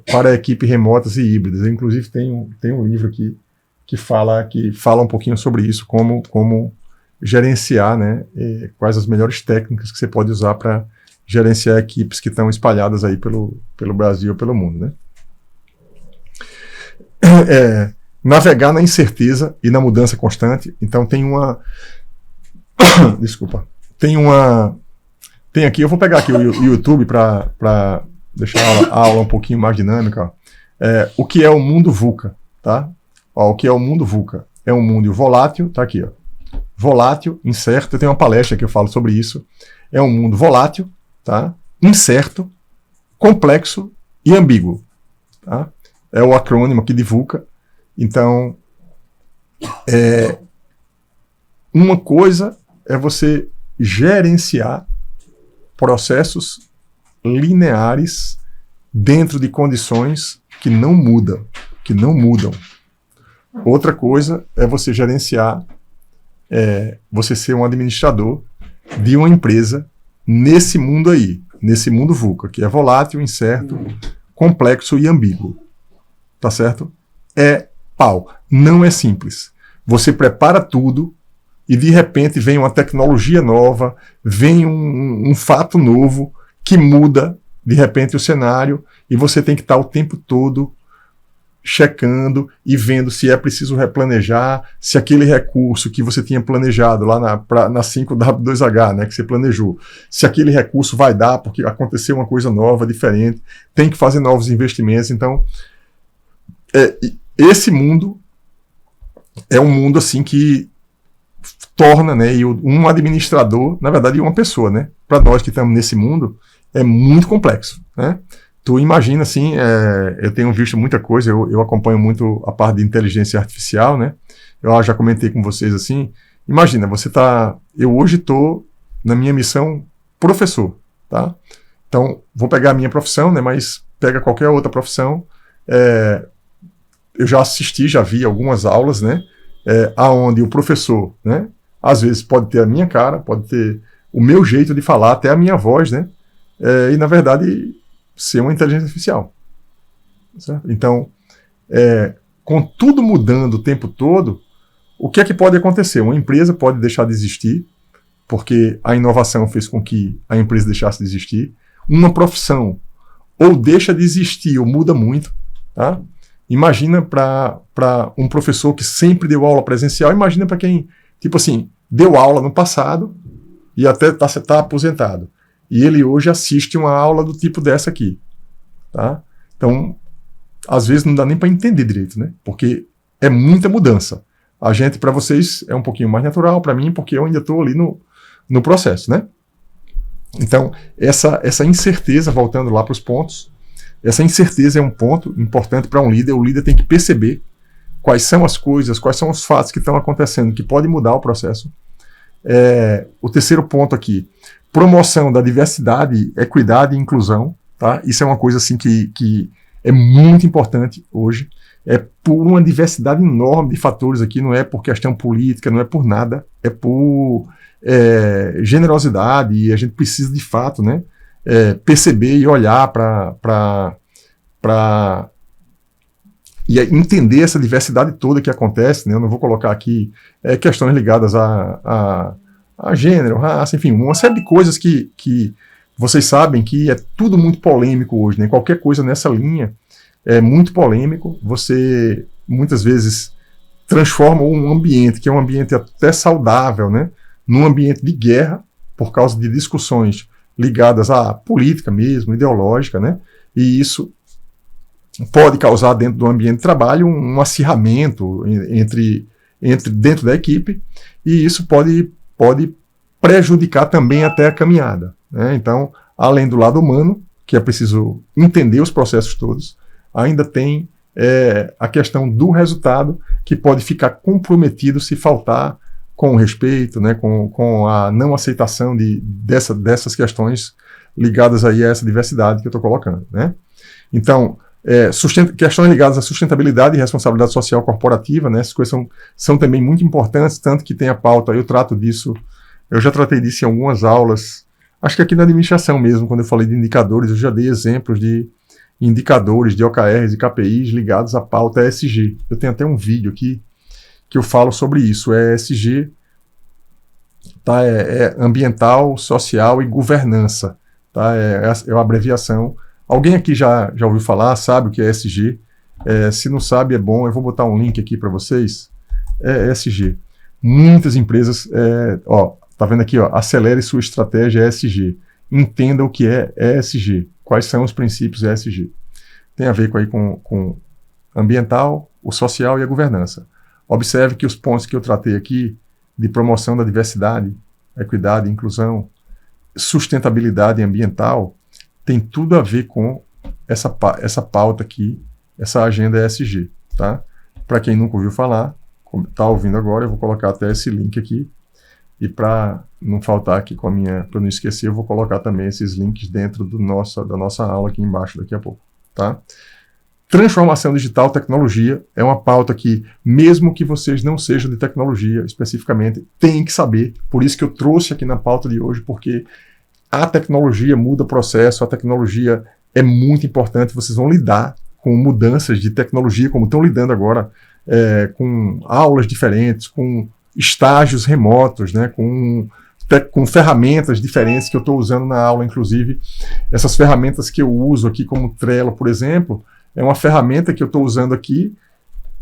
para equipes remotas e híbridas. Eu, inclusive tem um livro aqui que fala um pouquinho sobre isso, como gerenciar, né? Quais as melhores técnicas que você pode usar para gerenciar equipes que estão espalhadas aí pelo Brasil ou pelo mundo, né? Navegar na incerteza e na mudança constante. Então tem uma... Desculpa. Tem aqui, eu vou pegar aqui o YouTube para deixar a aula um pouquinho mais dinâmica. O que é o mundo VUCA, tá? O que é o mundo VUCA? É um mundo volátil, tá aqui, ó. Volátil, incerto. Eu tenho uma palestra que eu falo sobre isso. É um mundo volátil, tá? Incerto, complexo e ambíguo, tá? É o acrônimo aqui de VUCA. Então, uma coisa é você gerenciar processos lineares dentro de condições que não mudam. Outra coisa é você gerenciar, você ser um administrador de uma empresa nesse mundo aí, nesse mundo VUCA, que é volátil, incerto, complexo e ambíguo. Tá certo? Não é simples. Você prepara tudo e de repente vem uma tecnologia nova, vem um fato novo que muda de repente o cenário e você tem que estar o tempo todo checando e vendo se é preciso replanejar, se aquele recurso que você tinha planejado lá na 5W2H, né, que você planejou, se aquele recurso vai dar, porque aconteceu uma coisa nova, diferente, tem que fazer novos investimentos. Então, esse mundo é um mundo assim que torna, né, e um administrador, na verdade, uma pessoa, né, para nós que estamos nesse mundo, é muito complexo, né? Tu imagina, assim, eu tenho visto muita coisa, eu acompanho muito a parte de inteligência artificial, né? Eu já comentei com vocês, assim, imagina, eu hoje estou na minha missão professor, tá? Então, vou pegar a minha profissão, né, mas pega qualquer outra profissão, eu já vi algumas aulas, né, aonde o professor, né, às vezes pode ter a minha cara, pode ter o meu jeito de falar, até a minha voz, né, e na verdade ser uma inteligência artificial. Certo? Então, com tudo mudando o tempo todo, o que é que pode acontecer? Uma empresa pode deixar de existir, porque a inovação fez com que a empresa deixasse de existir. Uma profissão ou deixa de existir ou muda muito, tá? Imagina para um professor que sempre deu aula presencial, imagina para quem, tipo assim, deu aula no passado e até tá aposentado. E ele hoje assiste uma aula do tipo dessa aqui, tá? Então, às vezes não dá nem para entender direito, né? Porque é muita mudança. A gente, para vocês, é um pouquinho mais natural, para mim, porque eu ainda estou ali no processo, né? Então, essa incerteza, voltando lá para os pontos, essa incerteza é um ponto importante para um líder. O líder tem que perceber quais são as coisas, quais são os fatos que estão acontecendo, que podem mudar o processo. O terceiro ponto aqui, promoção da diversidade, equidade e inclusão, tá? Isso é uma coisa assim que é muito importante hoje. É por uma diversidade enorme de fatores aqui, não é por questão política, não é por nada, é por generosidade, e a gente precisa de fato, né, perceber e olhar para e entender essa diversidade toda que acontece, né? Eu não vou colocar aqui questões ligadas a gênero, raça, enfim, uma série de coisas que vocês sabem que é tudo muito polêmico hoje, né? Qualquer coisa nessa linha é muito polêmico. Você, muitas vezes, transforma um ambiente, que é um ambiente até saudável, né, num ambiente de guerra, por causa de discussões ligadas à política mesmo, ideológica, né? E isso pode causar dentro do ambiente de trabalho um acirramento dentro da equipe, e isso pode prejudicar também até a caminhada, né? Então, além do lado humano, que é preciso entender os processos todos, ainda tem a questão do resultado, que pode ficar comprometido se faltar com o respeito, né, com a não aceitação dessas questões ligadas aí a essa diversidade que eu estou colocando, né? Então, questões ligadas à sustentabilidade e responsabilidade social corporativa, né? Essas coisas são também muito importantes, tanto que tem a pauta, eu trato disso, eu já tratei disso em algumas aulas, acho que aqui na administração mesmo, quando eu falei de indicadores, eu já dei exemplos de indicadores de OKRs e KPIs ligados à pauta ESG. Eu tenho até um vídeo aqui que eu falo sobre isso. ESG, tá? É ambiental, social e governança, tá? É uma abreviação. Alguém aqui já ouviu falar, sabe o que é ESG? Se não sabe, é bom, eu vou botar um link aqui para vocês. ESG. Muitas empresas, tá vendo aqui, acelere sua estratégia ESG. Entenda o que é ESG. Quais são os princípios ESG? Tem a ver com ambiental, o social e a governança. Observe que os pontos que eu tratei aqui, de promoção da diversidade, equidade, inclusão, sustentabilidade ambiental, tem tudo a ver com essa pauta aqui, essa agenda ESG, tá? Para quem nunca ouviu falar, está ouvindo agora, eu vou colocar até esse link aqui, e para não faltar aqui para não esquecer, eu vou colocar também esses links dentro da nossa aula aqui embaixo daqui a pouco, tá? Transformação digital, tecnologia, é uma pauta que, mesmo que vocês não sejam de tecnologia especificamente, tem que saber. Por isso que eu trouxe aqui na pauta de hoje, porque a tecnologia muda o processo, a tecnologia é muito importante, vocês vão lidar com mudanças de tecnologia, como estão lidando agora, com aulas diferentes, com estágios remotos, né, com ferramentas diferentes que eu estou usando na aula, inclusive essas ferramentas que eu uso aqui como Trello, por exemplo, É uma ferramenta que eu estou usando aqui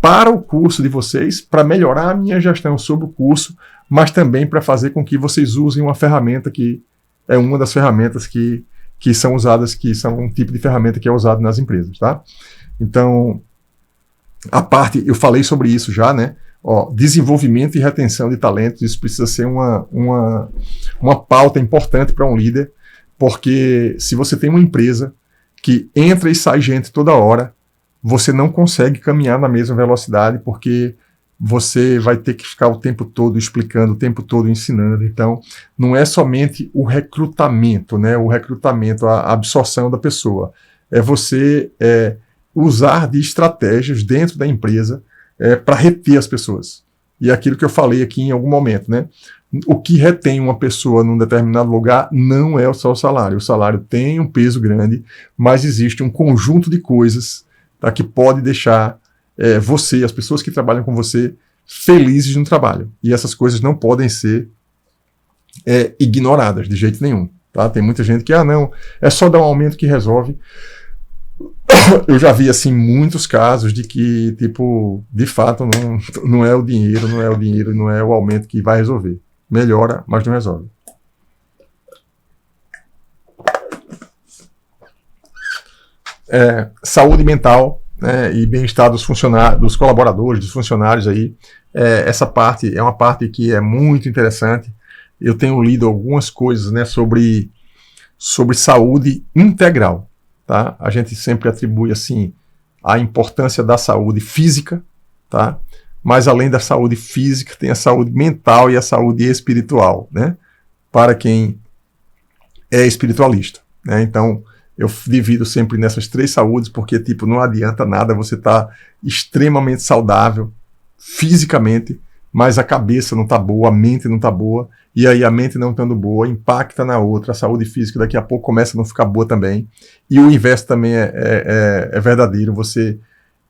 para o curso de vocês, para melhorar a minha gestão sobre o curso, mas também para fazer com que vocês usem uma ferramenta que é uma das ferramentas que são usadas, que são um tipo de ferramenta que é usado nas empresas, tá? Então, a parte, eu falei sobre isso já, né? Ó, desenvolvimento e retenção de talentos, isso precisa ser uma pauta importante para um líder, porque se você tem uma empresa que entra e sai gente toda hora, você não consegue caminhar na mesma velocidade, porque você vai ter que ficar o tempo todo explicando, o tempo todo ensinando. Então, não é somente o recrutamento, né? O recrutamento, a absorção da pessoa. É você usar de estratégias dentro da empresa para reter as pessoas. E é aquilo que eu falei aqui em algum momento, né? O que retém uma pessoa num determinado lugar não é só o salário. O salário tem um peso grande, mas existe um conjunto de coisas, tá, que pode deixar você, as pessoas que trabalham com você, felizes no trabalho. E essas coisas não podem ser ignoradas de jeito nenhum. Tá? Tem muita gente que, não, é só dar um aumento que resolve. Eu já vi, assim, muitos casos de que, tipo, de fato, não é o dinheiro, não é o aumento que vai resolver. Melhora, mas não resolve. Saúde mental, né, e bem-estar dos funcionários, dos colaboradores, dos funcionários aí. Essa parte é uma parte que é muito interessante. Eu tenho lido algumas coisas, né, sobre saúde integral. Tá? A gente sempre atribui assim a importância da saúde física, tá? Mas além da saúde física, tem a saúde mental e a saúde espiritual, né? Para quem é espiritualista, né? Então, eu divido sempre nessas 3 saúdes, porque tipo, não adianta nada você estar extremamente saudável fisicamente, mas a cabeça não está boa, a mente não está boa, e aí a mente não estando boa impacta na outra, a saúde física daqui a pouco começa a não ficar boa também, e o inverso também é verdadeiro. Você,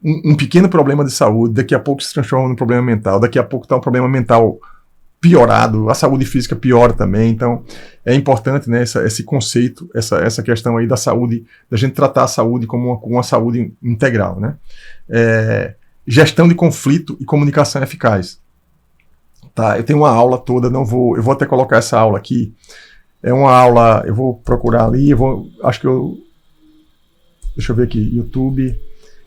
um pequeno problema de saúde, daqui a pouco se transforma num problema mental, daqui a pouco está um problema mental piorado, a saúde física piora também. Então é importante, né, esse conceito, essa questão aí da saúde, da gente tratar a saúde como uma saúde integral, né? Gestão de conflito e comunicação eficaz. Tá, eu tenho uma aula toda, eu vou até colocar essa aula aqui. É uma aula, eu vou procurar ali, deixa eu ver aqui, YouTube,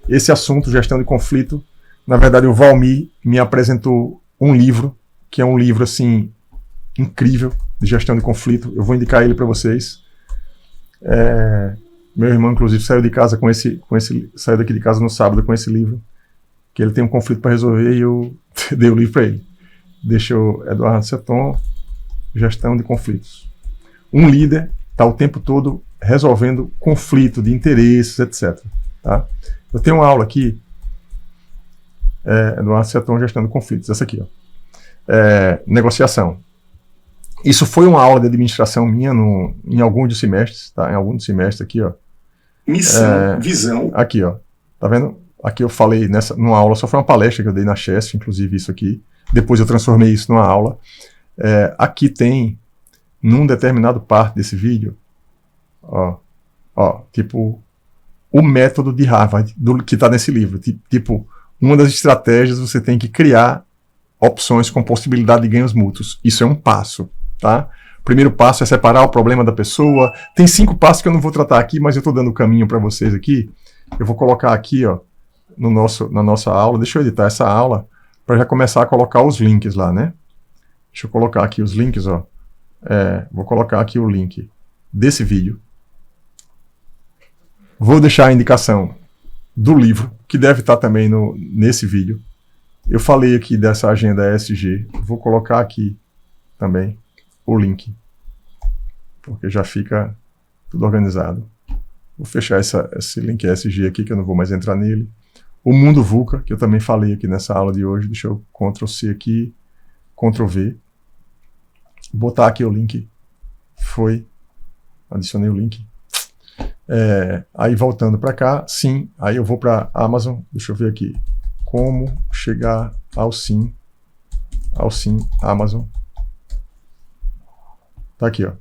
esse assunto, gestão de conflito. Na verdade, o Valmir me apresentou um livro, que é um livro, assim, incrível, de gestão de conflito. Eu vou indicar ele para vocês. Meu irmão, inclusive, saiu daqui de casa no sábado com esse livro, que ele tem um conflito para resolver, e eu dei o livro para ele. Deixa o Eduardo Seton, gestão de conflitos. Um líder está o tempo todo resolvendo conflito de interesses, etc. Tá? Eu tenho uma aula aqui, Eduardo Seton, gestão de conflitos, essa aqui, ó. Negociação. Isso foi uma aula de administração minha em algum dos semestres, tá? Em algum dos semestres aqui, ó. Missão, visão. Aqui, ó. Tá vendo? Aqui eu falei numa aula, só foi uma palestra que eu dei na Chess, inclusive isso aqui. Depois eu transformei isso numa aula. Aqui tem, num determinado parte desse vídeo, tipo, o método de Harvard, que está nesse livro. Tipo, uma das estratégias, você tem que criar opções com possibilidade de ganhos mútuos. Isso é um passo, tá? O primeiro passo é separar o problema da pessoa. Tem 5 passos que eu não vou tratar aqui, mas eu estou dando o caminho para vocês aqui. Eu vou colocar aqui, ó, na nossa aula. Deixa eu editar essa aula para já começar a colocar os links lá, né? Deixa eu colocar aqui os links, ó. Vou colocar aqui o link desse vídeo. Vou deixar a indicação do livro, que deve estar também nesse vídeo. Eu falei aqui dessa agenda ESG. Vou colocar aqui também o link, porque já fica tudo organizado. Vou fechar esse link ESG aqui, que eu não vou mais entrar nele. O Mundo VUCA, que eu também falei aqui nessa aula de hoje. Deixa eu Ctrl+C aqui, Ctrl+V. Botar aqui o link. Adicionei o link. Aí voltando para cá, sim. Aí eu vou para Amazon. Deixa eu ver aqui. Como chegar ao sim. Amazon. Tá aqui, ó.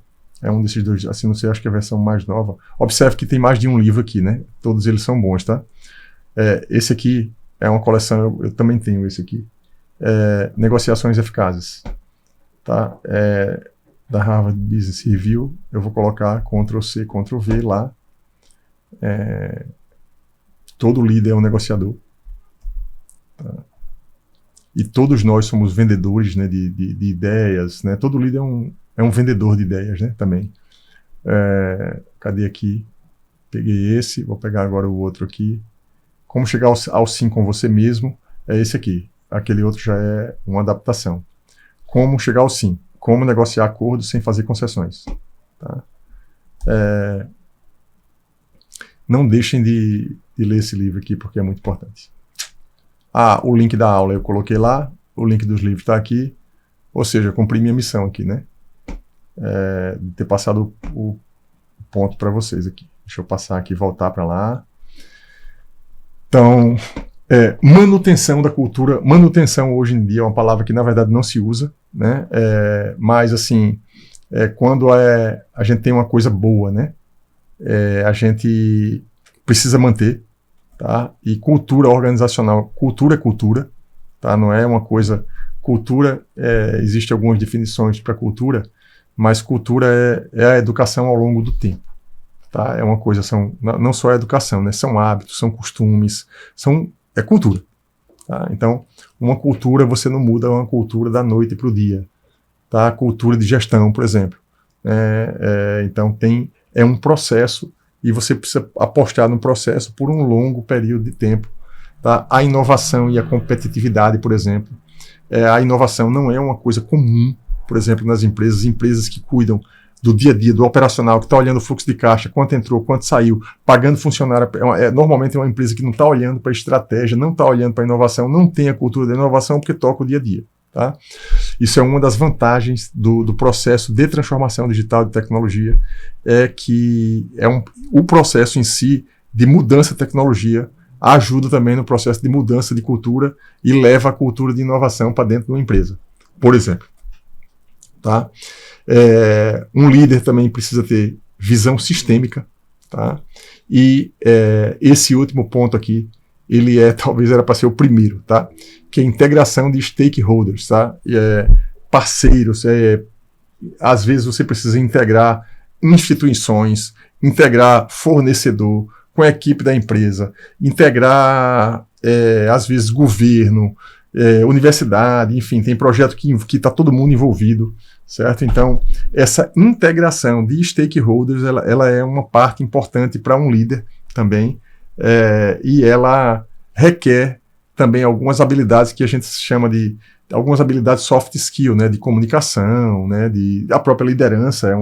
É um desses dois. Assim, não sei, acho que é a versão mais nova. Observe que tem mais de um livro aqui, né? Todos eles são bons, tá? Esse aqui é uma coleção, eu também tenho esse aqui. Negociações eficazes. Tá? Da Harvard Business Review, eu vou colocar Ctrl+C, Ctrl+V lá. Todo líder é um negociador. Tá? E todos nós somos vendedores, né, de ideias. Né? Todo líder é um vendedor de ideias, né, também. Cadê aqui? Peguei esse, vou pegar agora o outro aqui. Como chegar ao sim com você mesmo, é esse aqui. Aquele outro já é uma adaptação. Como chegar ao sim. Como negociar acordos sem fazer concessões. Tá? Não deixem de ler esse livro aqui, porque é muito importante. O link da aula eu coloquei lá, o link dos livros está aqui, ou seja, eu cumpri minha missão aqui, né? De ter passado o ponto para vocês aqui. Deixa eu passar aqui e voltar para lá. Então, manutenção da cultura. Manutenção hoje em dia é uma palavra que na verdade não se usa, né? Mas assim, quando a gente tem uma coisa boa, né? A gente precisa manter, tá? E cultura organizacional, cultura é cultura, tá? Não é uma coisa... Cultura, existem algumas definições para cultura, mas cultura é a educação ao longo do tempo, tá? É uma coisa, não só a educação, né? São hábitos, são costumes, é cultura, tá? Então, uma cultura você não muda uma cultura da noite para o dia, tá? Cultura de gestão, por exemplo. Então, é um processo e você precisa apostar no processo por um longo período de tempo. Tá? A inovação e a competitividade, por exemplo. A inovação não é uma coisa comum, por exemplo, nas empresas que cuidam do dia a dia, do operacional, que está olhando o fluxo de caixa, quanto entrou, quanto saiu, pagando funcionário. Normalmente é uma empresa que não está olhando para a estratégia, não está olhando para a inovação, não tem a cultura da inovação porque toca o dia a dia. Tá? Isso é uma das vantagens do processo de transformação digital de tecnologia, que o processo em si de mudança de tecnologia ajuda também no processo de mudança de cultura e leva a cultura de inovação para dentro de uma empresa, por exemplo. Tá? Um líder também precisa ter visão sistêmica, tá? E esse último ponto aqui, talvez era para ser o primeiro, tá? Que é a integração de stakeholders, tá? Parceiros, às vezes você precisa integrar instituições, integrar fornecedor com a equipe da empresa, integrar, às vezes, governo, universidade, enfim, tem projeto que está todo mundo envolvido, certo? Então, essa integração de stakeholders, ela é uma parte importante para um líder também, e ela requer também algumas habilidades que a gente chama de algumas habilidades soft skill, né, de comunicação, né, a própria liderança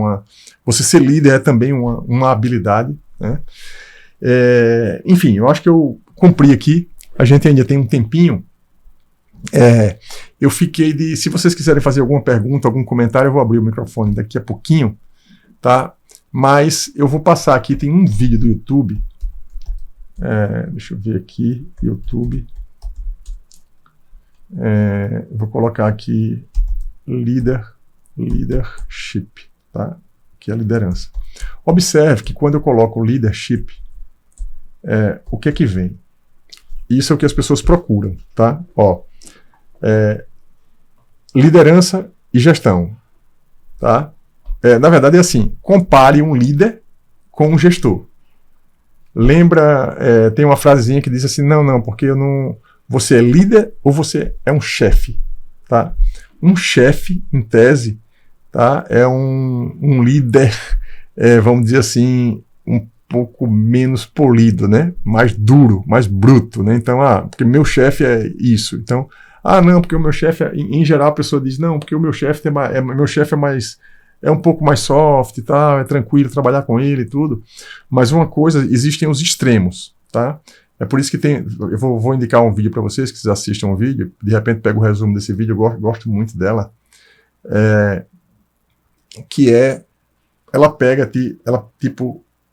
você ser líder é também uma habilidade, né? Enfim, eu acho que eu cumpri aqui, a gente ainda tem um tempinho. Eu fiquei se vocês quiserem fazer alguma pergunta, algum comentário, eu vou abrir o microfone daqui a pouquinho, tá? Mas eu vou passar aqui, tem um vídeo do YouTube, deixa eu ver aqui, YouTube, vou colocar aqui leadership, tá? Que é a liderança. Observe que quando eu coloco leadership, o que é que vem? Isso é o que as pessoas procuram, tá? Liderança e gestão, tá? Na verdade é assim, compare um líder com um gestor. Lembra, tem uma frasezinha que diz assim, não, porque você é líder ou você é um chefe, tá? Um chefe, em tese, tá? É um líder, vamos dizer assim, um pouco menos polido, né? Mais duro, mais bruto, né? Então, porque meu chefe é isso. Então, não, porque o meu chefe, em geral a pessoa diz, não, porque o meu chefe é um pouco mais soft, tá? É tranquilo trabalhar com ele e tudo. Mas uma coisa, existem os extremos, tá? É por isso que eu vou indicar um vídeo para vocês, que vocês assistam um vídeo, de repente pega o resumo desse vídeo, eu gosto muito dela,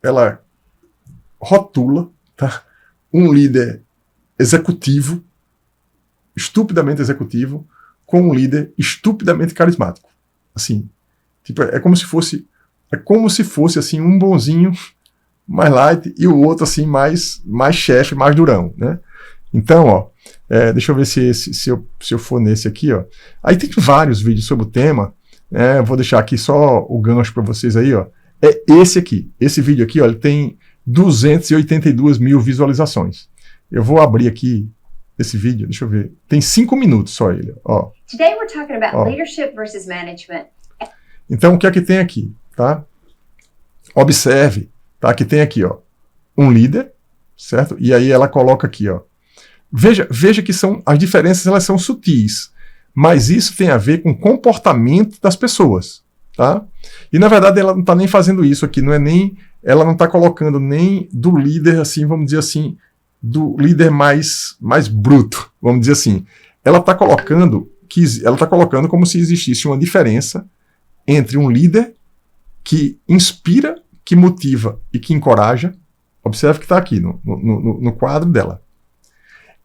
ela rotula, tá? Um líder executivo, estupidamente executivo, com um líder estupidamente carismático. Assim, é como se fosse assim um bonzinho, mais light, e o outro, assim, mais chefe, mais durão, né? Então, ó, deixa eu ver se eu for nesse aqui, ó. Aí tem vários vídeos sobre o tema, né? Vou deixar aqui só o gancho para vocês aí, ó. É esse aqui. Esse vídeo aqui, ó, ele tem 282 mil visualizações. Eu vou abrir aqui esse vídeo, deixa eu ver. Tem 5 minutos só ele, ó. Today we're talking about leadership versus management. Então, o que é que tem aqui, tá? Observe, tá? Que tem aqui, ó, um líder, certo? E aí ela coloca aqui, ó. Veja que as diferenças, elas são sutis, mas isso tem a ver com o comportamento das pessoas, tá? E na verdade ela não está nem fazendo isso aqui, ela não está colocando nem do líder, assim, vamos dizer assim, do líder mais bruto, vamos dizer assim. Ela está colocando como se existisse uma diferença entre um líder que inspira, que motiva e que encoraja. Observe que está aqui no quadro dela.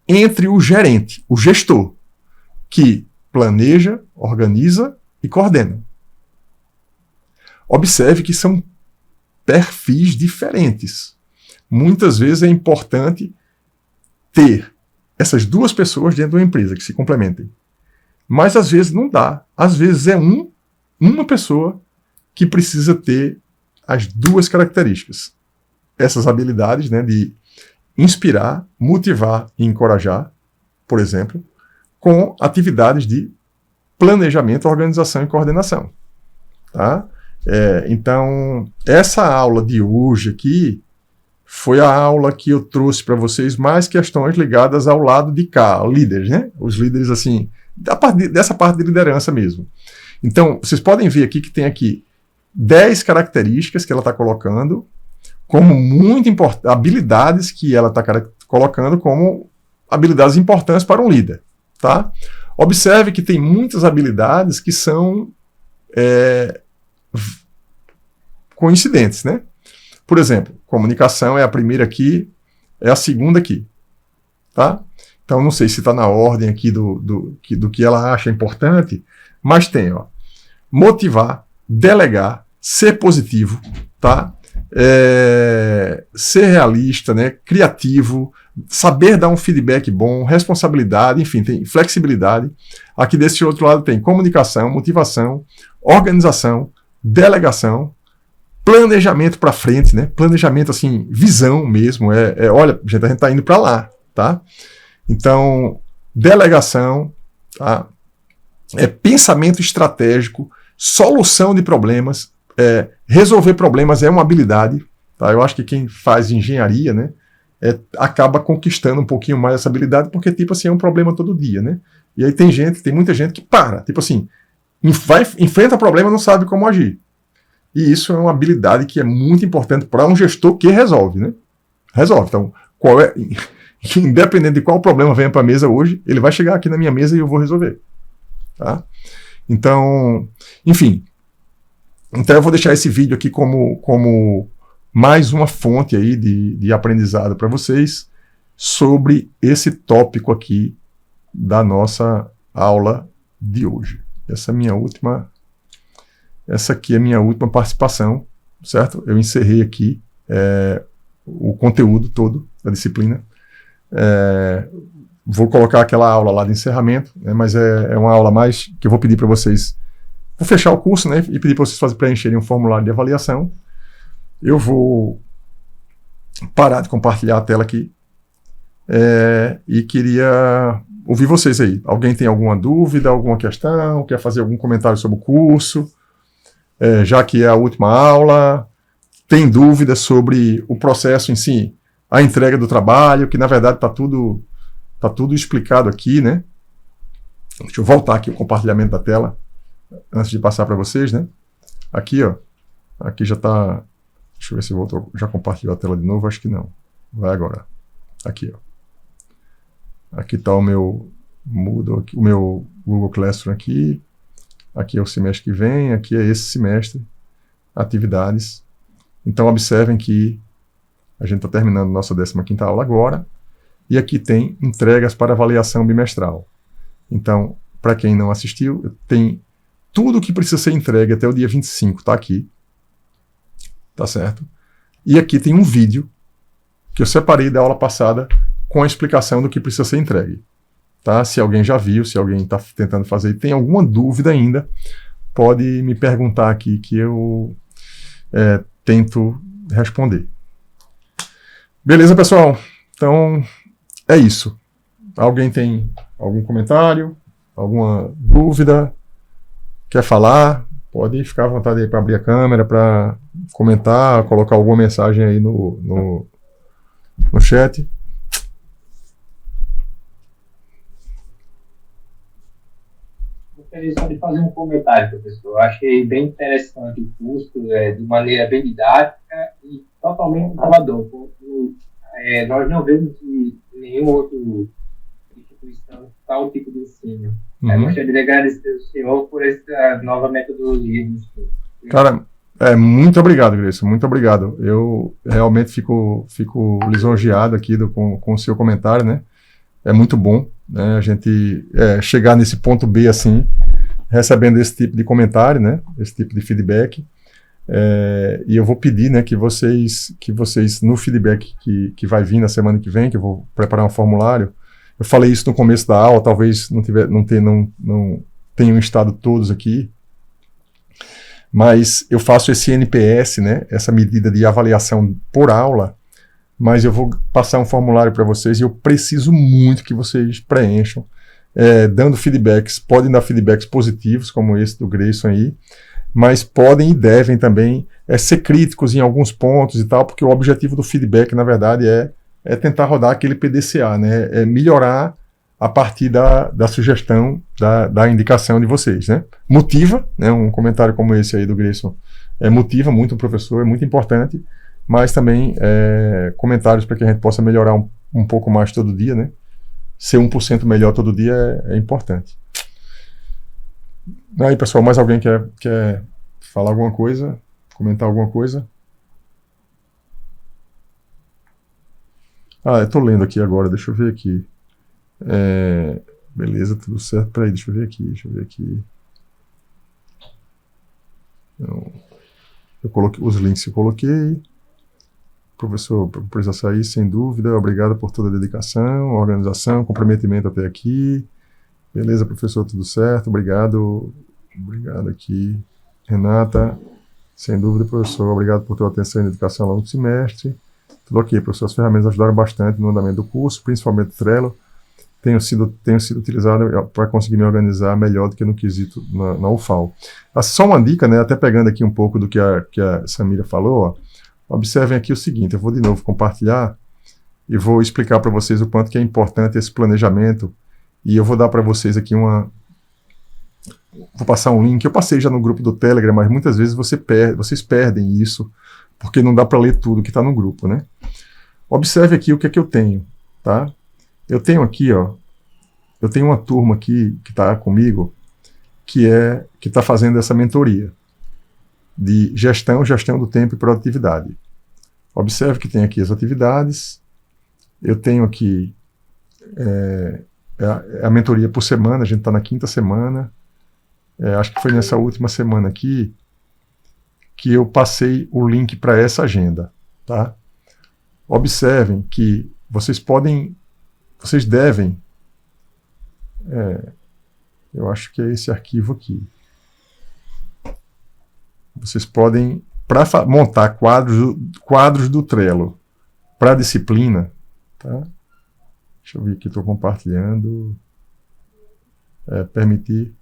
Entre o gerente, o gestor, que planeja, organiza e coordena. Observe que são perfis diferentes. Muitas vezes é importante ter essas duas pessoas dentro de uma empresa que se complementem. Mas às vezes não dá. Às vezes é uma pessoa que precisa ter as duas características. Essas habilidades, né, de inspirar, motivar e encorajar, por exemplo, com atividades de planejamento, organização e coordenação. Tá? Então, essa aula de hoje aqui foi a aula que eu trouxe para vocês mais questões ligadas ao lado de cá, líderes, né? Os líderes, assim, dessa parte de liderança mesmo. Então, vocês podem ver aqui que tem aqui 10 características que ela está colocando como muito importantes, habilidades que ela está colocando como habilidades importantes para um líder, tá? Observe que tem muitas habilidades que são coincidentes, né? Por exemplo, comunicação é a primeira aqui, é a segunda aqui, tá? Então, não sei se está na ordem aqui do que ela acha importante, mas tem, ó, motivar, delegar, ser positivo, tá? Ser realista, né? Criativo, saber dar um feedback bom, responsabilidade, enfim, tem flexibilidade. Aqui desse outro lado tem comunicação, motivação, organização, delegação, planejamento para frente, né? Planejamento, assim, visão mesmo. Olha, gente, a gente está indo para lá, tá? Então, delegação, tá? Pensamento estratégico, solução de problemas, resolver problemas é uma habilidade, tá? Eu acho que quem faz engenharia, né, acaba conquistando um pouquinho mais essa habilidade, porque, tipo assim, é um problema todo dia, né? E aí tem muita gente que para, tipo assim, enfrenta problema e não sabe como agir. E isso é uma habilidade que é muito importante para um gestor que resolve, né? Resolve. Então, independente de qual problema venha para a mesa hoje, ele vai chegar aqui na minha mesa e eu vou resolver. Tá? Então, enfim. Então eu vou deixar esse vídeo aqui como mais uma fonte aí de aprendizado para vocês sobre esse tópico aqui da nossa aula de hoje. Essa aqui é a minha última participação, certo? Eu encerrei aqui o conteúdo todo da disciplina. Vou colocar aquela aula lá de encerramento, né, mas é uma aula mais que eu vou pedir para vocês. Vou fechar o curso, né, e pedir para vocês preencherem um formulário de avaliação. Eu vou parar de compartilhar a tela aqui e queria ouvir vocês aí. Alguém tem alguma dúvida, alguma questão, quer fazer algum comentário sobre o curso? Já que é a última aula, tem dúvidas sobre o processo em si, a entrega do trabalho, que na verdade está tudo explicado aqui, né? Deixa eu voltar aqui o compartilhamento da tela, antes de passar para vocês, né? Aqui, ó, aqui já está, deixa eu ver se voltou, já compartilhou a tela de novo, acho que não. Vai agora. Aqui, ó. Aqui está o meu Moodle, o meu Google Classroom aqui. Aqui é o semestre que vem, aqui é esse semestre, atividades. Então, observem que a gente está terminando nossa 15ª aula agora, e aqui tem entregas para avaliação bimestral. Então, para quem não assistiu, tem tudo o que precisa ser entregue até o dia 25, está aqui. Tá certo? E aqui tem um vídeo que eu separei da aula passada com a explicação do que precisa ser entregue. Tá? Se alguém já viu, se alguém está tentando fazer e tem alguma dúvida ainda, pode me perguntar aqui que eu tento responder. Beleza, pessoal? Então, é isso. Alguém tem algum comentário? Alguma dúvida? Quer falar? Pode ficar à vontade aí para abrir a câmera, para comentar, colocar alguma mensagem aí no chat. Gostaria só de fazer um comentário, professor. Eu achei bem interessante o curso, de maneira bem didática e totalmente inovador. Nós não vemos em nenhuma outra instituição tal tipo de ensino. Gostaria de agradecer ao senhor por essa nova metodologia de ensino. Cara, muito obrigado, Gleison, muito obrigado. Eu realmente fico lisonjeado aqui com o seu comentário, né? É muito bom, né, a gente chegar nesse ponto B assim, recebendo esse tipo de comentário, né? Esse tipo de feedback. E eu vou pedir, né, que vocês no feedback que vai vir na semana que vem, que eu vou preparar um formulário. Eu falei isso no começo da aula, talvez não tenham estado todos aqui, mas eu faço esse NPS, né, essa medida de avaliação por aula, mas eu vou passar um formulário para vocês e eu preciso muito que vocês preencham, dando feedbacks. Podem dar feedbacks positivos, como esse do Gleison aí, mas podem e devem também ser críticos em alguns pontos e tal, porque o objetivo do feedback, na verdade, é tentar rodar aquele PDCA, né? É melhorar a partir da sugestão, da indicação de vocês, né? Motiva, né? Um comentário como esse aí do Gleison motiva muito o professor, é muito importante, mas também comentários para que a gente possa melhorar um pouco mais todo dia, né? Ser 1% melhor todo dia é importante. Aí, pessoal, mais alguém quer falar alguma coisa? Comentar alguma coisa? Eu tô lendo aqui agora, deixa eu ver aqui. Beleza, tudo certo. Peraí, deixa eu ver aqui. Então, eu coloquei os links que eu coloquei. Professor, precisa sair, sem dúvida. Obrigado por toda a dedicação, organização, comprometimento até aqui. Beleza, professor, tudo certo. Obrigado aqui. Renata, sem dúvida, professor. Obrigado por toda a atenção e dedicação ao longo do semestre. Tudo ok, professor. As ferramentas ajudaram bastante no andamento do curso, principalmente o Trello. Tenho sido utilizado para conseguir me organizar melhor do que no quesito na UFAL. Só uma dica, né? Até pegando aqui um pouco do que a Samira falou, ó. Observem aqui o seguinte, eu vou de novo compartilhar e vou explicar para vocês o quanto que é importante esse planejamento. E eu vou dar para vocês aqui vou passar um link. Eu passei já no grupo do Telegram, mas muitas vezes vocês perdem isso, porque não dá para ler tudo que está no grupo, né? Observe aqui o que é que eu tenho, tá? Eu tenho aqui, ó, eu tenho uma turma aqui que está comigo, que está fazendo essa mentoria de gestão do tempo e produtividade. Observe que tem aqui as atividades. Eu tenho aqui a mentoria por semana, a gente está na 5ª semana. Acho que foi nessa última semana aqui que eu passei o link para essa agenda, tá? Observem que vocês devem, eu acho que é esse arquivo aqui. Vocês podem, para montar quadros do Trello para a disciplina, tá? Deixa eu ver aqui, estou compartilhando. Permitir.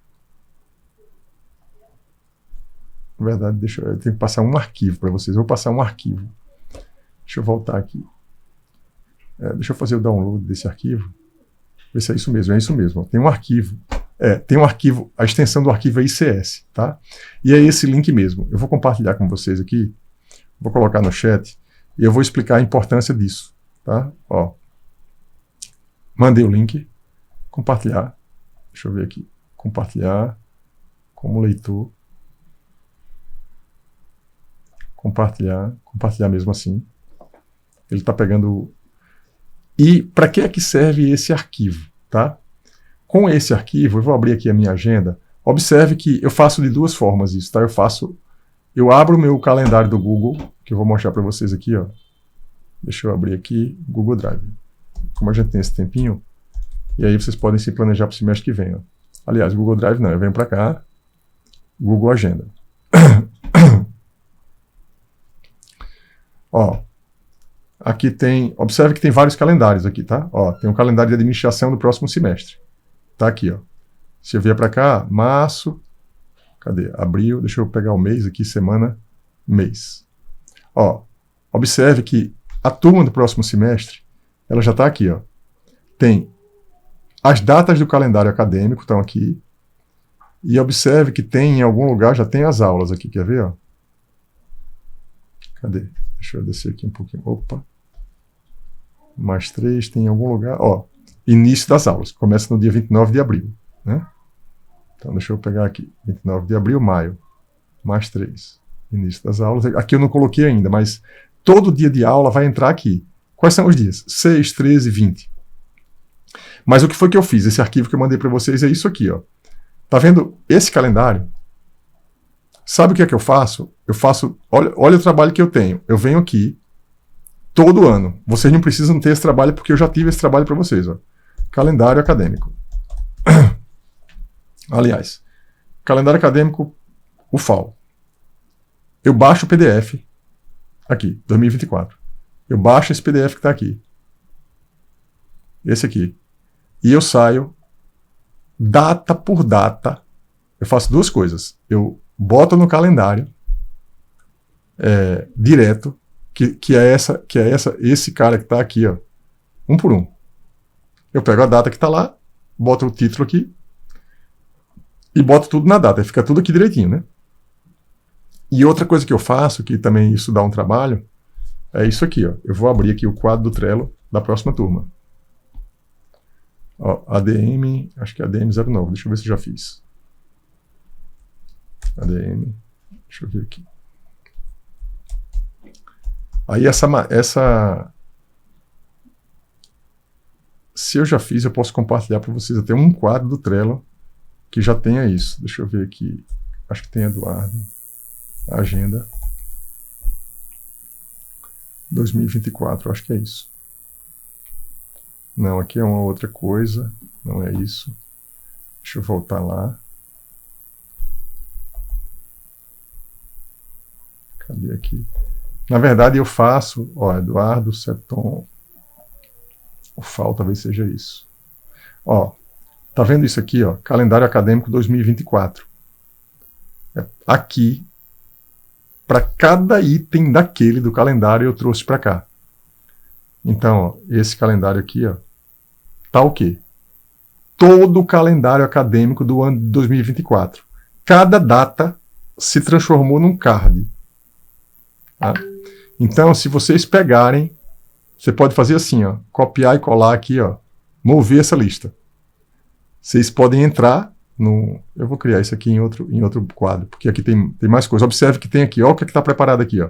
Na verdade, eu tenho que passar um arquivo para vocês. Eu vou passar um arquivo. Deixa eu voltar aqui. Deixa eu fazer o download desse arquivo. Ver se é isso mesmo. É isso mesmo. Tem um arquivo. Tem um arquivo. A extensão do arquivo é ICS, tá? E é esse link mesmo. Eu vou compartilhar com vocês aqui. Vou colocar no chat. E eu vou explicar a importância disso, tá? Ó. Mandei o link. Compartilhar. Deixa eu ver aqui. Compartilhar. Como leitor. Compartilhar mesmo assim. Ele está pegando. E para que é que serve esse arquivo, tá? Com esse arquivo, eu vou abrir aqui a minha agenda. Observe que eu faço de duas formas isso, tá? Eu abro o meu calendário do Google, que eu vou mostrar para vocês aqui, ó. Deixa eu abrir aqui Google Drive. Como a gente tem esse tempinho, e aí vocês podem se planejar para o semestre que vem, ó. Aliás, Google Drive não, eu venho para cá, Google Agenda. Ó, aqui tem, observe que tem vários calendários aqui, tá? Ó, tem um calendário de administração do próximo semestre. Tá aqui, ó. Se eu vier para cá, março, cadê? Abril, deixa eu pegar o mês aqui, semana, mês. Ó, observe que a turma do próximo semestre, ela já está aqui, ó. Tem as datas do calendário acadêmico, estão aqui. E observe que tem, em algum lugar, já tem as aulas aqui, quer ver, ó? Cadê? Deixa eu descer aqui um pouquinho. Opa. Mais 3, tem em algum lugar, ó. Início das aulas, começa no dia 29 de abril, né? Então, deixa eu pegar aqui. 29 de abril, maio. Mais 3. Início das aulas. Aqui eu não coloquei ainda, mas todo dia de aula vai entrar aqui. Quais são os dias? 6, 13, 20. Mas o que foi que eu fiz? Esse arquivo que eu mandei para vocês é isso aqui, ó. Tá vendo esse calendário? Sabe o que é que eu faço? Eu faço... Olha o trabalho que eu tenho. Eu venho aqui todo ano. Vocês não precisam ter esse trabalho porque eu já tive esse trabalho para vocês, ó. Calendário acadêmico. Aliás, calendário acadêmico, o FAO. Eu baixo o PDF aqui, 2024. Eu baixo esse PDF que está aqui. Esse aqui. E eu saio data por data. Eu faço duas coisas. Eu boto no calendário direto, que é esse cara que está aqui, ó, um por um. Eu pego a data que está lá, boto o título aqui e boto tudo na data. Fica tudo aqui direitinho, né? E outra coisa que eu faço, que também isso dá um trabalho, é isso aqui, ó. Eu vou abrir aqui o quadro do Trello da próxima turma. Ó, ADM, acho que é ADM 09, deixa eu ver se eu já fiz. ADM, deixa eu ver aqui. Aí se eu já fiz, eu posso compartilhar para vocês até um quadro do Trello que já tenha isso. Deixa eu ver aqui, acho que tem Eduardo. Agenda 2024, acho que é isso. Não, aqui é uma outra coisa, não é isso. Deixa eu voltar lá. Cadê aqui? Na verdade eu faço, ó, Eduardo Seton, o FAO talvez seja isso. Ó, tá vendo isso aqui, ó? Calendário acadêmico 2024. Aqui, para cada item daquele do calendário eu trouxe para cá. Então, ó, esse calendário aqui, ó, tá o quê? Todo o calendário acadêmico do ano de 2024. Cada data se transformou num card. Tá? Então, se vocês pegarem, você pode fazer assim, ó, copiar e colar aqui, ó, mover essa lista. Vocês podem entrar no... Eu vou criar isso aqui em outro quadro, porque aqui tem mais coisa. Observe que tem aqui, ó, o que está preparado aqui, ó.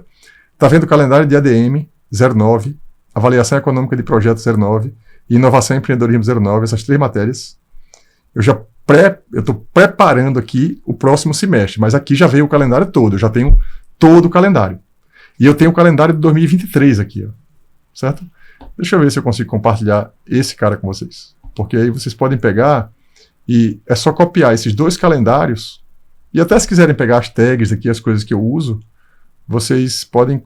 Tá vendo o calendário de ADM 09, Avaliação Econômica de Projeto 09 e Inovação e Empreendedorismo 09, essas 3 matérias. Eu estou preparando aqui o próximo semestre, mas aqui já veio o calendário todo, eu já tenho todo o calendário. E eu tenho o calendário de 2023 aqui, ó, certo? Deixa eu ver se eu consigo compartilhar esse cara com vocês, porque aí vocês podem pegar e é só copiar esses 2 calendários, e até se quiserem pegar as tags aqui, as coisas que eu uso, vocês podem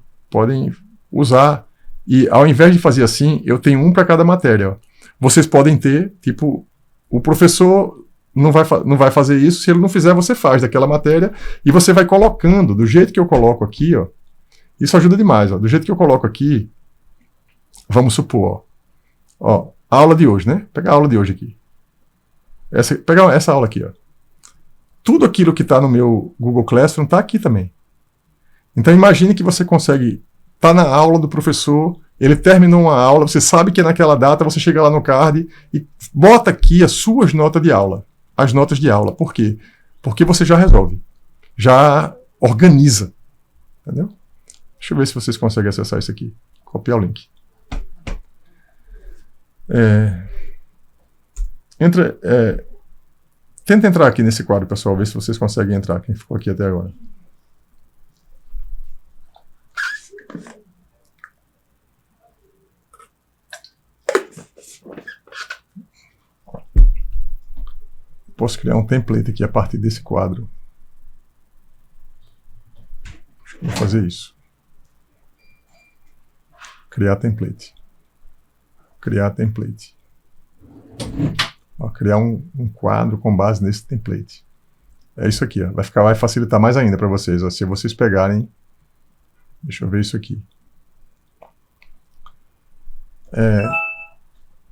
usar. E ao invés de fazer assim, eu tenho um para cada matéria. Ó. Vocês podem ter, tipo, o professor não vai fazer isso, se ele não fizer, você faz daquela matéria, e você vai colocando, do jeito que eu coloco aqui, ó, isso ajuda demais, ó, do jeito que eu coloco aqui, vamos supor, ó, a aula de hoje, né? Pegar a aula de hoje aqui. Pegar essa aula aqui, ó. Tudo aquilo que está no meu Google Classroom está aqui também. Então imagine que você consegue estar na aula do professor, ele terminou uma aula, você sabe que naquela data você chega lá no card e bota aqui as suas notas de aula, as notas de aula. Por quê? Porque você já resolve, já organiza. Entendeu? Deixa eu ver se vocês conseguem acessar isso aqui. Copiar o link. Tenta entrar aqui nesse quadro, pessoal, ver se vocês conseguem entrar, quem ficou aqui até agora. Posso criar um template aqui a partir desse quadro. Acho que vou fazer isso. Criar template. Criar template. Ó, criar um quadro com base nesse template. É isso aqui, ó. Vai facilitar mais ainda para vocês, ó, se vocês pegarem. Deixa eu ver isso aqui.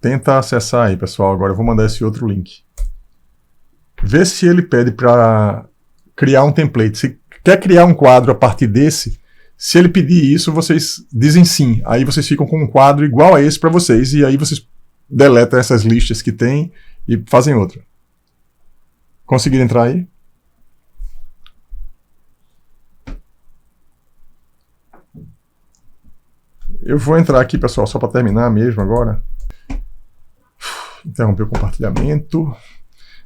Tenta acessar aí, pessoal. Agora eu vou mandar esse outro link. Vê se ele pede para criar um template. Se quer criar um quadro a partir desse, se ele pedir isso, vocês dizem sim. Aí vocês ficam com um quadro igual a esse para vocês, e aí vocês deletam essas listas que tem e fazem outra. Conseguiram entrar aí? Eu vou entrar aqui, pessoal, só para terminar mesmo agora. Interromper o compartilhamento.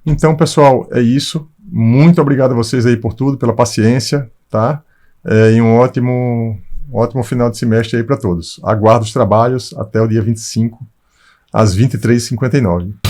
Então, pessoal, é isso. Muito obrigado a vocês aí por tudo, pela paciência, tá? E um ótimo final de semestre aí para todos. Aguardo os trabalhos até o dia 25, às 23h59.